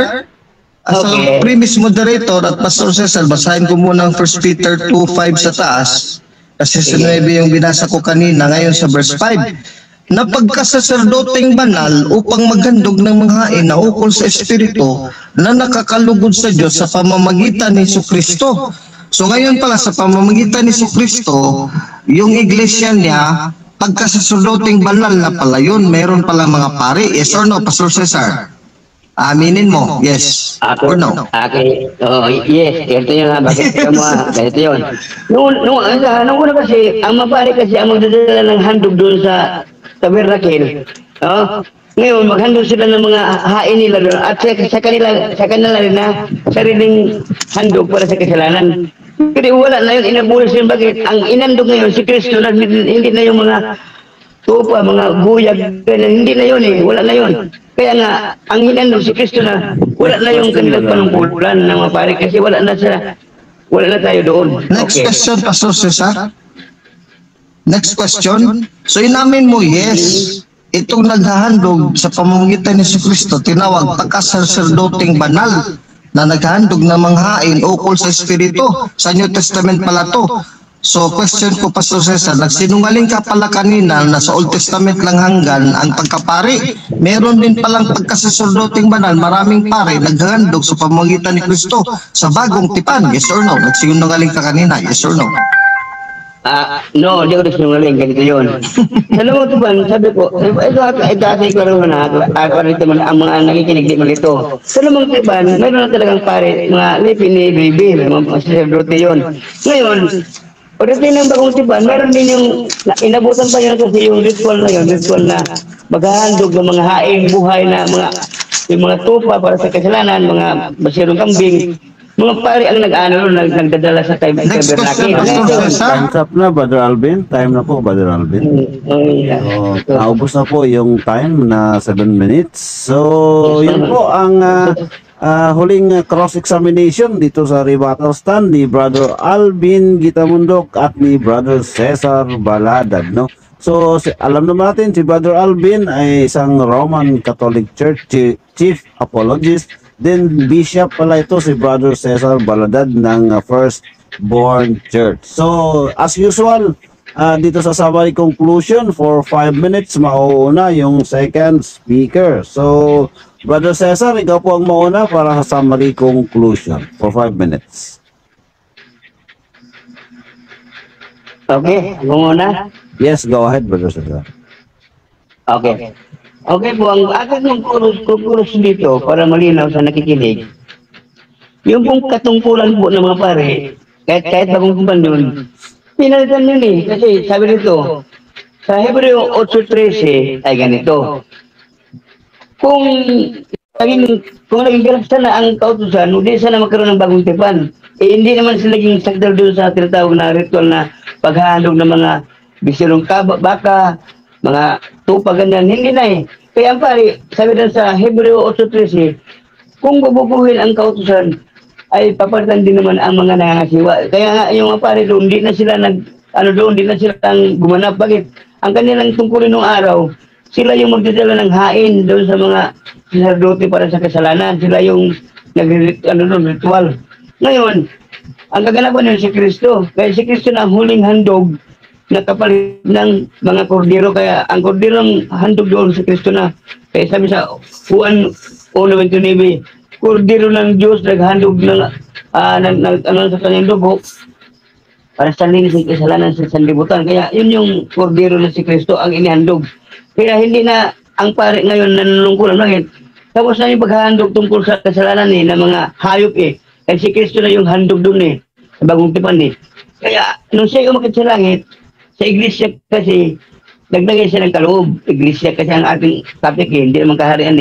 Speaker 2: As
Speaker 3: Okay.
Speaker 2: a previous moderator at Pastor Cesar, basahin ko muna ang 1 Peter 2:5 sa taas. Kasi sa 9 yung binasa ko kanina, ngayon sa verse 5. Na pagkasaserdoteng banal upang maghandog ng mga hain na ukol sa Espiritu na nakakalugod sa Diyos sa pamamagitan ni Jesucristo. So ngayon pala sa pamamagitan ni Jesucristo, yung iglesia niya, pagkasaserdoteng banal na pala yun, meron palang mga pari. Yes or no, Pastor Cesar? Aminin mo, yes or no?
Speaker 3: Okay. Oh, yes. Ito yun nga. Bakit ka mo Ito yun. Nung una kasi, ang mapari kasi ang magdadala ng handog doon sa tabernacle. Ngayon, maghandog sila ng mga hain nila doon. At sa kanila rin na sariling handog para sa kasalanan. Pero wala na yun. Inabulis yun. Bakit? Ang inandog ngayon, si Kristo, hindi na yung mga tupa, mga guyag, hindi na yun wala na yun. Kaya nga, ang hinandog si Kristo na wala na yung kanilang panungkulan ng mga pare kasi wala na tayo doon.
Speaker 2: Next question, Pastor Cesar. Next question. So inamin mo, yes, itong naghahandog sa pamamagitan ni Jesucristo, tinawag pagkasaserdoteng banal na naghahandog ng mga hain ukol sa Espiritu. Sa New Testament pala to. So question ko, Pastor Cesar, nagsinungaling ka pala kanina na sa Old Testament lang hanggan ang pagkapari. Meron din palang pagkasaserdoteng banal, maraming pare naghahandog sa pamamagitan ni Kristo sa bagong tipan. Yes or no? Nagsinungaling ka kanina, yes or no?
Speaker 3: No, hindi ko nagsinungaling. Ganito yun. Sa lumang tipan, sabi ko, ito ate ko rin na, ako rito ang mga nakikinig di mo ito. Sa lumang tipan, meron na talagang pare, mga lipin ni Bibi, mga saserdote yun. Ngayon, pagdating ng bagong tipan, meron din yung, inabutan pa yun kasi yung ritual na maghahandog ng mga haing buhay na yung mga tupa para sa kasalanan, mga basirong kambing, mga pare ang nagdadala sa
Speaker 2: Next question, Pastor Cesar.
Speaker 1: Time's up na, Brother Alvin. Time na po, Brother Alvin. So, naubos na po yung time na 7 minutes. So, yun po ang huling cross-examination dito sa rebuttal stand ni Brother Alvin Gitamundok at ni Brother Cesar Baladad, no? So, alam naman natin si Brother Alvin ay isang Roman Catholic Church Chief Apologist. Then, Bishop pala ito si Brother Cesar Baladad ng Firstborn Church. So, as usual, dito sa summary conclusion for 5 minutes, mauuna yung second speaker. So, Brother Cesar, ikaw po ang mauna para sa summary conclusion for 5 minutes.
Speaker 3: Okay, ako muna.
Speaker 1: Yes, go ahead, Brother Cesar.
Speaker 3: Okay. Okay po, ang aking kukurus dito para malinaw sa nakikinig. Yung pong katungkulan po ng mga pare, kahit bagong kumpan yun, pinalitan yun Kasi sabi nito, sa Hebreo 8:13 ay ganito. Kung naging ganap sana ang kautusan, hindi sana magkaroon ng bagong tipan. Hindi naman sila naging sagdal doon sa tinatawag na ritual na paghahandog ng mga bisirong baka, mga tupa ganyan, hindi na Kaya ang pare, sabi doon sa Hebreo 8:13, kung bubukuhin ang kautusan, ay papalitan din naman ang mga nangangasiwa. Kaya nga yung mga pare doon, hindi na sila hindi na sila gumanap. Bakit? Ang kanilang tungkulin ng araw, sila yung magdadala ng hain doon sa mga saserdote para sa kasalanan. Sila yung ritual. Ngayon, Ang kaganapan nun si Kristo. Kaya si Kristo na ang huling handog na kapalit ng mga kordero. Kaya ang korderong handog doon si Kristo na. Kaya sabi sa Juan 1:29, kordero ng Diyos naghandog ng sa kanyang dugo para sa linis ng kasalanan sa sanlibutan. Kaya yun yung kordero na si Kristo ang inihandog. Kaya hindi na ang pare ngayon nanunungkulan. Bakit? Tapos na yung paghahandog tungkol sa kasalanan ng mga hayop Kaya si Kristo na yung handog doon sa bagong tipan Kaya nung siya umakit sa langit, sa iglesia kasi, naglagay siya ng kaloob. Iglesia kasi ang ating topic hindi naman kaharian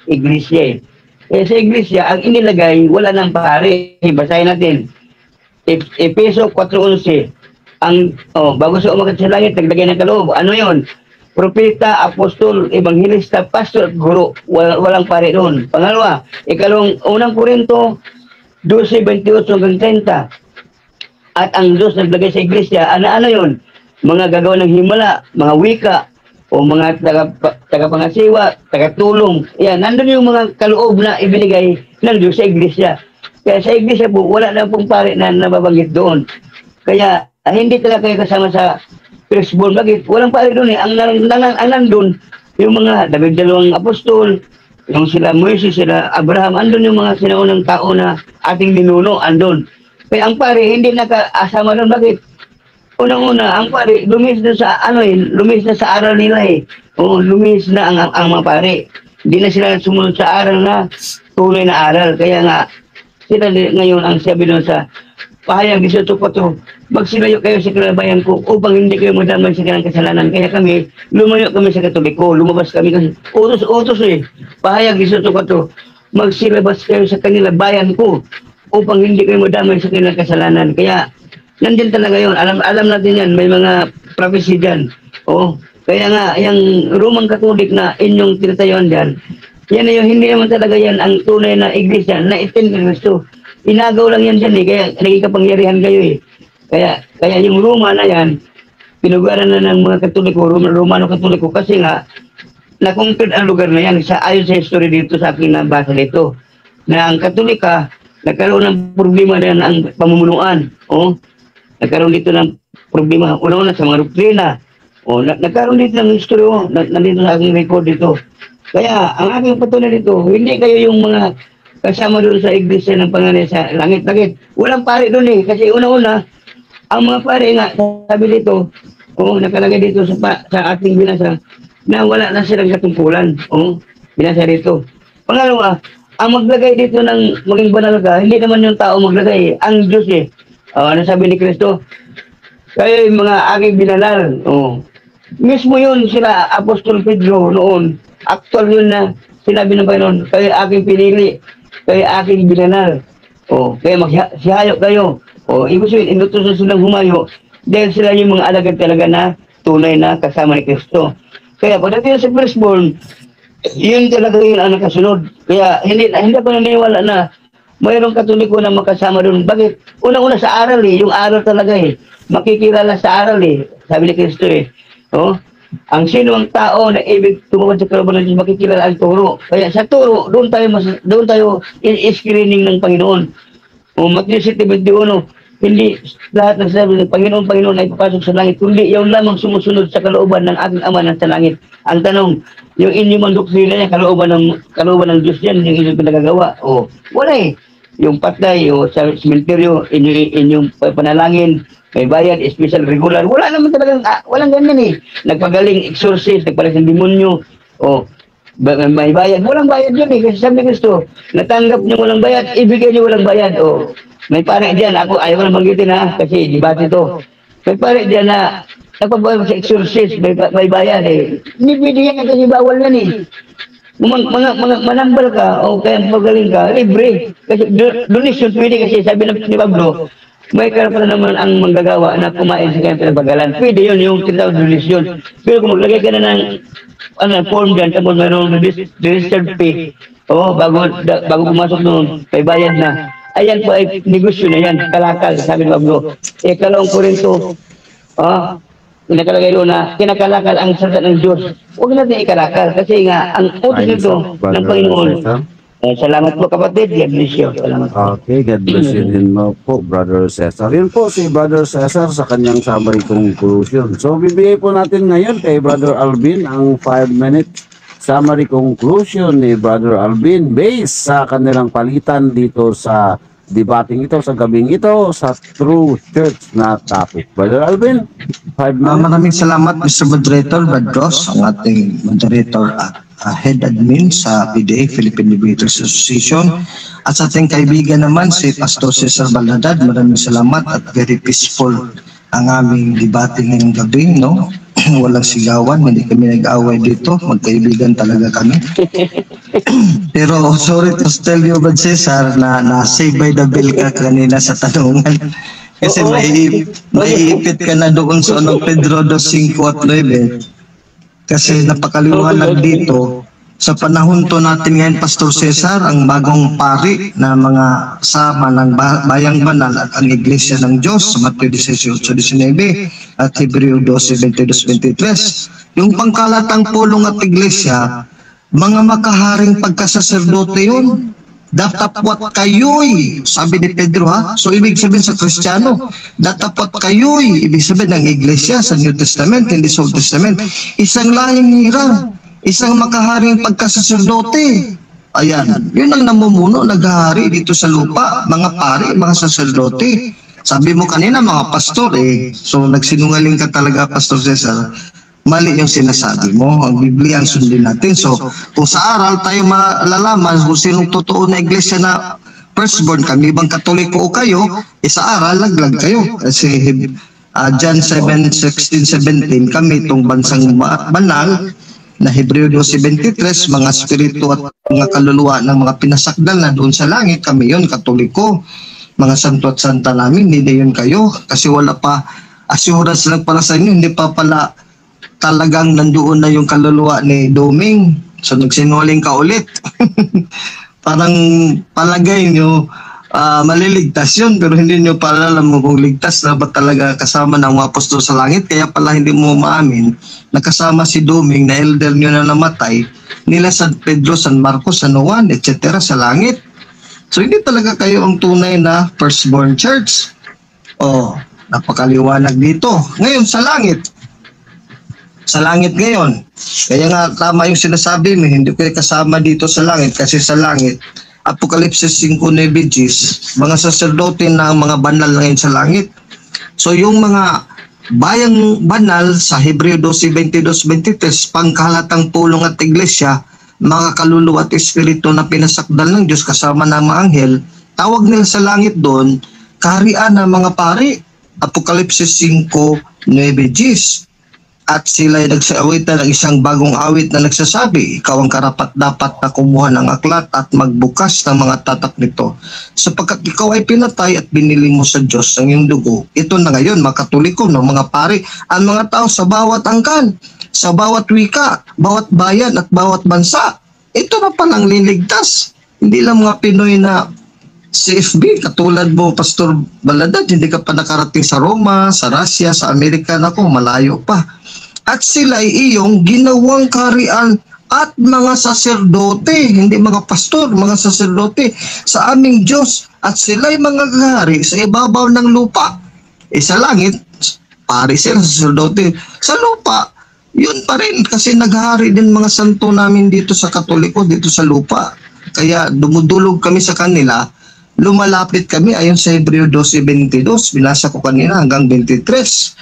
Speaker 3: iglesia Kaya sa iglesia, ang inilagay, wala nang pare. Basahin natin. Efeso 4:11. Bago siya umakit sa langit, naglagay ng kaloob. Ano yon? Propeta, apostol, evangelista, pastor, guro. Walang pare doon. Pangalawa, unang Korinto 12:28-30. At ang Diyos naglagay sa iglesia, ano yun? Mga gagawa ng himala, mga wika, o mga tagapangasiwa, tagatulong. Yan, nandun yung mga kaloob na ibinigay ng Diyos sa iglesia. Kaya sa iglesia po, wala na pong pare na nababanggit doon. Kaya hindi talaga kayo kasama sa firstborn. Bakit? Walang pare doon Ang nandun, yung mga David dalawang apostol, yung sila Moises, sila Abraham, andun yung mga sinaunang tao na ating ninuno, andun. Kaya ang pare, hindi nakasama doon. Bakit? Unang-una, ang pare, lumis na sa aral nila lumis na ang mga pare. Hindi na sila sumunod sa aral na tunay na aral. Kaya nga, sila ngayon ang sabi doon sa pahayag 18:4, magsilayo kayo sa kalabayan ko upang hindi kayo madamay sa kanilang kasalanan. Kaya kami, lumayo kami sa Katoliko, lumabas kami kasi utos Pahayag 18:4, magsilabas kayo sa kanila bayan ko upang hindi kayo madamay sa kanilang kasalanan. Kaya, nandyan talaga yun. Alam natin yan, may mga prophecy dyan. Kaya nga, yung Roman Catholic na inyong tinatayuan dyan, yan na yung hindi naman talaga yan ang tunay na iglesia na itin ni Kristo. Inagaw lang yan dyan kaya naging kapangyarihan kayo Kaya yung Roma na yan, pinugaran na ng mga Katoliko, Romano Katoliko, kasi nga, na-conquered ang lugar na yan. Ayon sa history dito sa akin na basa dito, na ang Katolika, nagkaroon ng problema na yan ang pamumunuan. Nagkaroon dito ng problema. Una-una sa mga doktrina. Nagkaroon dito ng history. Nandito sa aking record dito. Kaya, ang aking patunay dito, hindi kayo yung mga kasama doon sa iglesia ng Panginoon sa langit-langit. Walang pare doon Kasi una-una, ang mga pare nga, sabi dito, nakalagay dito sa ating binasa, na wala na silang katungkulan. Binasa dito. Pangalawa, ang maglagay dito ng maging banal ka, hindi naman yung tao maglagay. Ang Diyos ano sabi ni Kristo? Kayo yung mga aking binanal. Mismo yun sila, Apostol Pedro noon. Actual yun na sinabi ng Panginoon, kayo aking pinili, kayo aking binanal. Kaya magsihayok kayo. Ibig sabihin, inutusan silang humayo dahil sila yung mga alagad talaga na tunay na kasama ni Kristo. Kaya pagdating sa firstborn, yun talaga yun ang nakasunod. Kaya hindi ako naniniwala na mayroong Katoliko na makasama doon. Bakit? Unang-una sa aral yung aral talaga makikilala sa aral sabi ni Kristo ang sino ang tao na ibig tumawad sa kalooban ng Diyos, makikilala ang turo. Kaya sa turo, doon tayo i-screening ng Panginoon. Matthew 7:21, hindi lahat ng sabi ng Panginoon ay papasok sa langit, kundi yung lamang sumusunod sa kalooban ng ating Ama na sa langit. Ang tanong, yung inyong doktrina niya, kalooban ng Diyos yan, yung inyong pinagagawa. Wala Yung patay, sa sementeryo, inyong panalangin, may bayad, special, regular. Wala naman talagang, walang ganyan Nagpagaling, exorcist, nagpalis ng demonyo, may bayad. Walang bayad yun kasi sabi ni Kristo, natanggap niyo walang bayad, ibigay niyo walang bayad. May pare diyan, ako ayaw ko na banggitin kasi debate ito. May pare diyan na nagpabayad sa exorcist, may bayad Hindi pwede yan kasi bawal yan mga manambal ka o kaya magaling ka, libre. Kasi donation pwede kasi sabi ni Pablo, may karapatan naman ang manggagawa na kumain sa kanyang pinagpagalan. Pwede yun, yung tinatawag donation. Pero kung maglagay ka na ng form dyan, tapos mayroong registered fee, bago pumasok noon, may bayad na. Ayan po ay negosyo na yan, kalakal, sabi ni Pablo. Kalawang Korinto, nakalagay doon na kinakalakal ang salita ng Diyos. Huwag natin ikalakal kasi nga ang utos nito ng Panginoon Salamat po kapatid. God bless you. Salamat po.
Speaker 1: Okay, God bless you din mo po, Brother Cesar. Yun po si Brother Cesar sa kanyang summary conclusion. So, bibigay po natin ngayon kay Brother Alvin ang 5-minute summary conclusion ni Brother Alvin based sa kanilang palitan dito sa debating ito, sa gabing ito, sa True Church na topic. Brother Alvin, 5 minutes.
Speaker 2: Maraming salamat, Mr. Moderator, Brad Ross, ang ating moderator at head admin sa PDA, Philippine Debaters Association. At sa ating kaibigan naman, si Pastor Cesar Baladad, maraming salamat at very peaceful ang aming debate ngayong gabi, no? Walang sigawan, hindi kami nag-away dito, magkaibigan talaga kami. Pero sorry to tell you, Brad Cesar, na na-save by the bell ka kanina sa tanungan. Kasi maiipit ka na doon sa Pedro 2:5 at 9. Kasi napakaliwanag dito, sa panahon to natin ngayon, Pastor Cesar, ang bagong pari na mga sama ng bayang banal at ang Iglesia ng Diyos sa Mateo 18:19 at Hebreo 12:22-23. Yung pangkalatang pulong at Iglesia, mga makaharing pagkasaserdote yun. Datapwat kayo'y, sabi ni Pedro ha. So ibig sabihin sa Kristiyano, datapwat kayo'y, ibig sabihin ng Iglesia sa New Testament, hindi sa Old Testament, isang lahing hirang, isang makaharing pagkasaserdote. Ayan, yun ang namumuno, naghahari dito sa lupa, mga pari, mga saserdote. Sabi mo kanina, mga pastor So nagsinungaling ka talaga, Pastor Cesar. Mali yung sinasabi mo, ang Biblia ang sundin natin. So, kung sa aral tayo malalaman kung sinong totoo na iglesia na firstborn, kami bang Katoliko o kayo, sa aral, laglag kayo. Kasi John 7:16-17, kami itong bansang banal, na Hebreo 12:23, mga spirito at mga kaluluwa ng mga pinasakdal na doon sa langit, kami yun, Katoliko. Mga santo at santa namin, hindi yun kayo. Kasi wala pa, assurance lang para sa inyo, hindi pa pala talagang nandoon na yung kaluluwa ni Doming. So nagsinungaling ka ulit. Parang palagay nyo maliligtas yun, pero hindi nyo pala alam mo kung ligtas na ba talaga kasama ng mga apostol sa langit. Kaya pala hindi mo maamin na kasama si Doming na elder nyo na namatay nila San Pedro, San Marcos, San Juan, etc. sa langit. So hindi talaga kayo ang tunay na firstborn church. Napakaliwanag dito. Ngayon sa langit, ngayon. Kaya nga tama yung sinasabi mo, hindi kayo kasama dito sa langit kasi sa langit, Apokalipsis 5:9, mga saserdote na mga banal ngayon sa langit. So yung mga bayang banal sa Hebreo 12:22-23, pangkahalatang pulong at iglesia, mga kaluluwa at espiritu na pinasakdal ng Diyos kasama ng mga anghel, tawag nila sa langit doon, kaharian ng mga pari, Apokalipsis 5:9. At sila ay nagsaawitan ng isang bagong awit na nagsasabi, ikaw ang karapat-dapat na kumuha ng aklat at magbukas ng mga tatak nito. Sapagkat ikaw ay pinatay at binili mo sa Diyos ang iyong dugo. Ito na ngayon, mga Katoliko, mga pari, ang mga tao sa bawat angkan, sa bawat wika, bawat bayan at bawat bansa. Ito na palang liligtas. Hindi lang mga Pinoy na CFB, katulad mo, Pastor Baladad, hindi ka pa nakarating sa Roma, sa Russia, sa Amerika, nako, malayo pa. At sila ay iyong ginawang kaharian at mga saserdote, hindi mga pastor, mga saserdote sa aming Diyos. At sila ay mga kahari sa ibabaw ng lupa. Sa langit, pari sila, saserdote. Sa lupa, yun pa rin kasi naghari din mga santo namin dito sa Katoliko, dito sa lupa. Kaya dumudulog kami sa kanila, lumalapit kami ayon sa Hebreo 12:22, binasa ko kanina hanggang 23.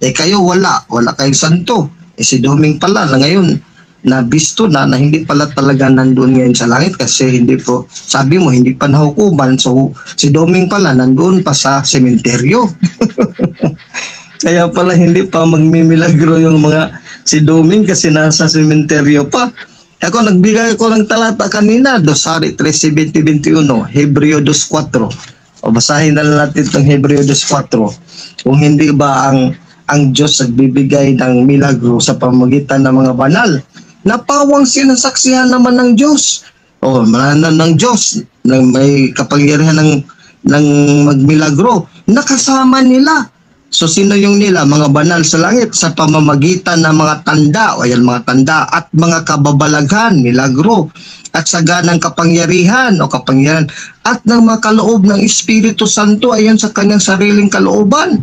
Speaker 2: Kayo wala kayong santo. Si Doming pala na ngayon nabisto na hindi pala talaga nandun ngayon sa langit kasi hindi po, sabi mo hindi pa nahukuman. So si Doming pala nandun pa sa sementeryo. Kaya pala hindi pa magmimilagro yung mga si Doming kasi nasa sementeryo pa. Ako nagbigay ko ng talata kanina, Dosari 13:20-21, Hebreo 2:4. O basahin na lang natin itong Hebreo 2:4. Kung hindi ba ang Diyos nagbibigay ng milagro sa pamamagitan ng mga banal, napawang sinasaksihan naman ng Diyos. Malanan ng Diyos na may kapangyarihan ng magmilagro, nakasama nila So sino yung nila? Mga banal sa langit sa pamamagitan ng mga tanda, o yan mga tanda, at mga kababalaghan, milagro, at saganang kapangyarihan o kapangyarihan, at ng mga kaloob ng Espiritu Santo ayon sa kanyang sariling kalooban.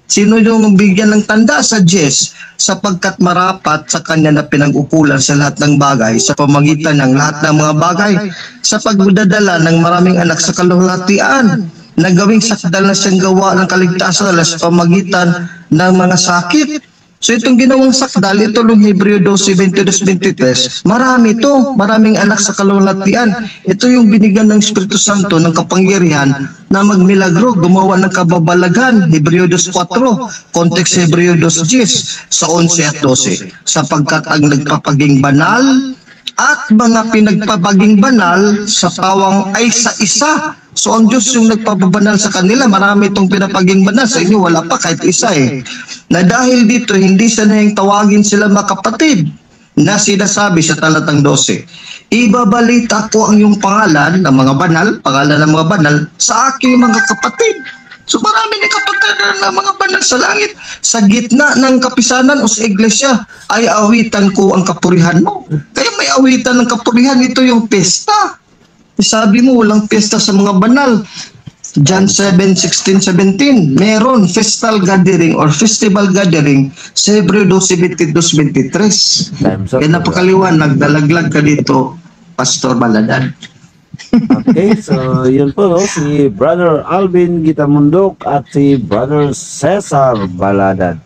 Speaker 2: Sino yung bigyan ng tanda? Sa Diyos, sapagkat marapat sa kanya na pinag-ukulan sa lahat ng bagay, sa pamagitan ng lahat ng mga bagay, sa pagdadala ng maraming anak sa kaluwalhatian, na gawing sakdal na siyang gawa ng kaligtasan sa pamagitan ng mga sakit. So itong ginawang sakdal, ito ng Hebreo 12:22-23, marami ito, maraming anak sa kaluwalhatian. Ito yung binigyan ng Espiritu Santo ng kapangyarihan na magmilagro, gumawa ng kababalagan. Hebreo 2:4, context Hebreo 2:10 sa 11 at 12, sapagkat ang nagpapaging banal at mga pinagpapaging banal sa pawang ay sa isa. So ang Diyos yung nagpapabanal sa kanila, marami itong pinapaging banal. Sa inyo wala pa kahit isa eh. Na dahil dito, hindi sanayang tawagin sila mga kapatid, na sinasabi sa talatang 12, ibabalita ko ang iyong pangalan ng mga banal, pangalan ng mga banal, sa aking mga kapatid. So marami ng kapatid ng mga banal sa langit. Sa gitna ng kapisanan o sa iglesia, ay awitan ko ang kapurihan mo. Kaya may awitan ng kapurihan, ito yung pesta. Sabi mo, walang pesta sa mga banal. John 7:16-17, meron festal gathering or festival gathering sa Hebreo 12:22-23. Kaya napakaliwanag, dalaglag ka dito, Pastor Baladan.
Speaker 1: Okay, so yun po, no? Si Brother Alvin Gitamundok at si Brother Cesar Baladan.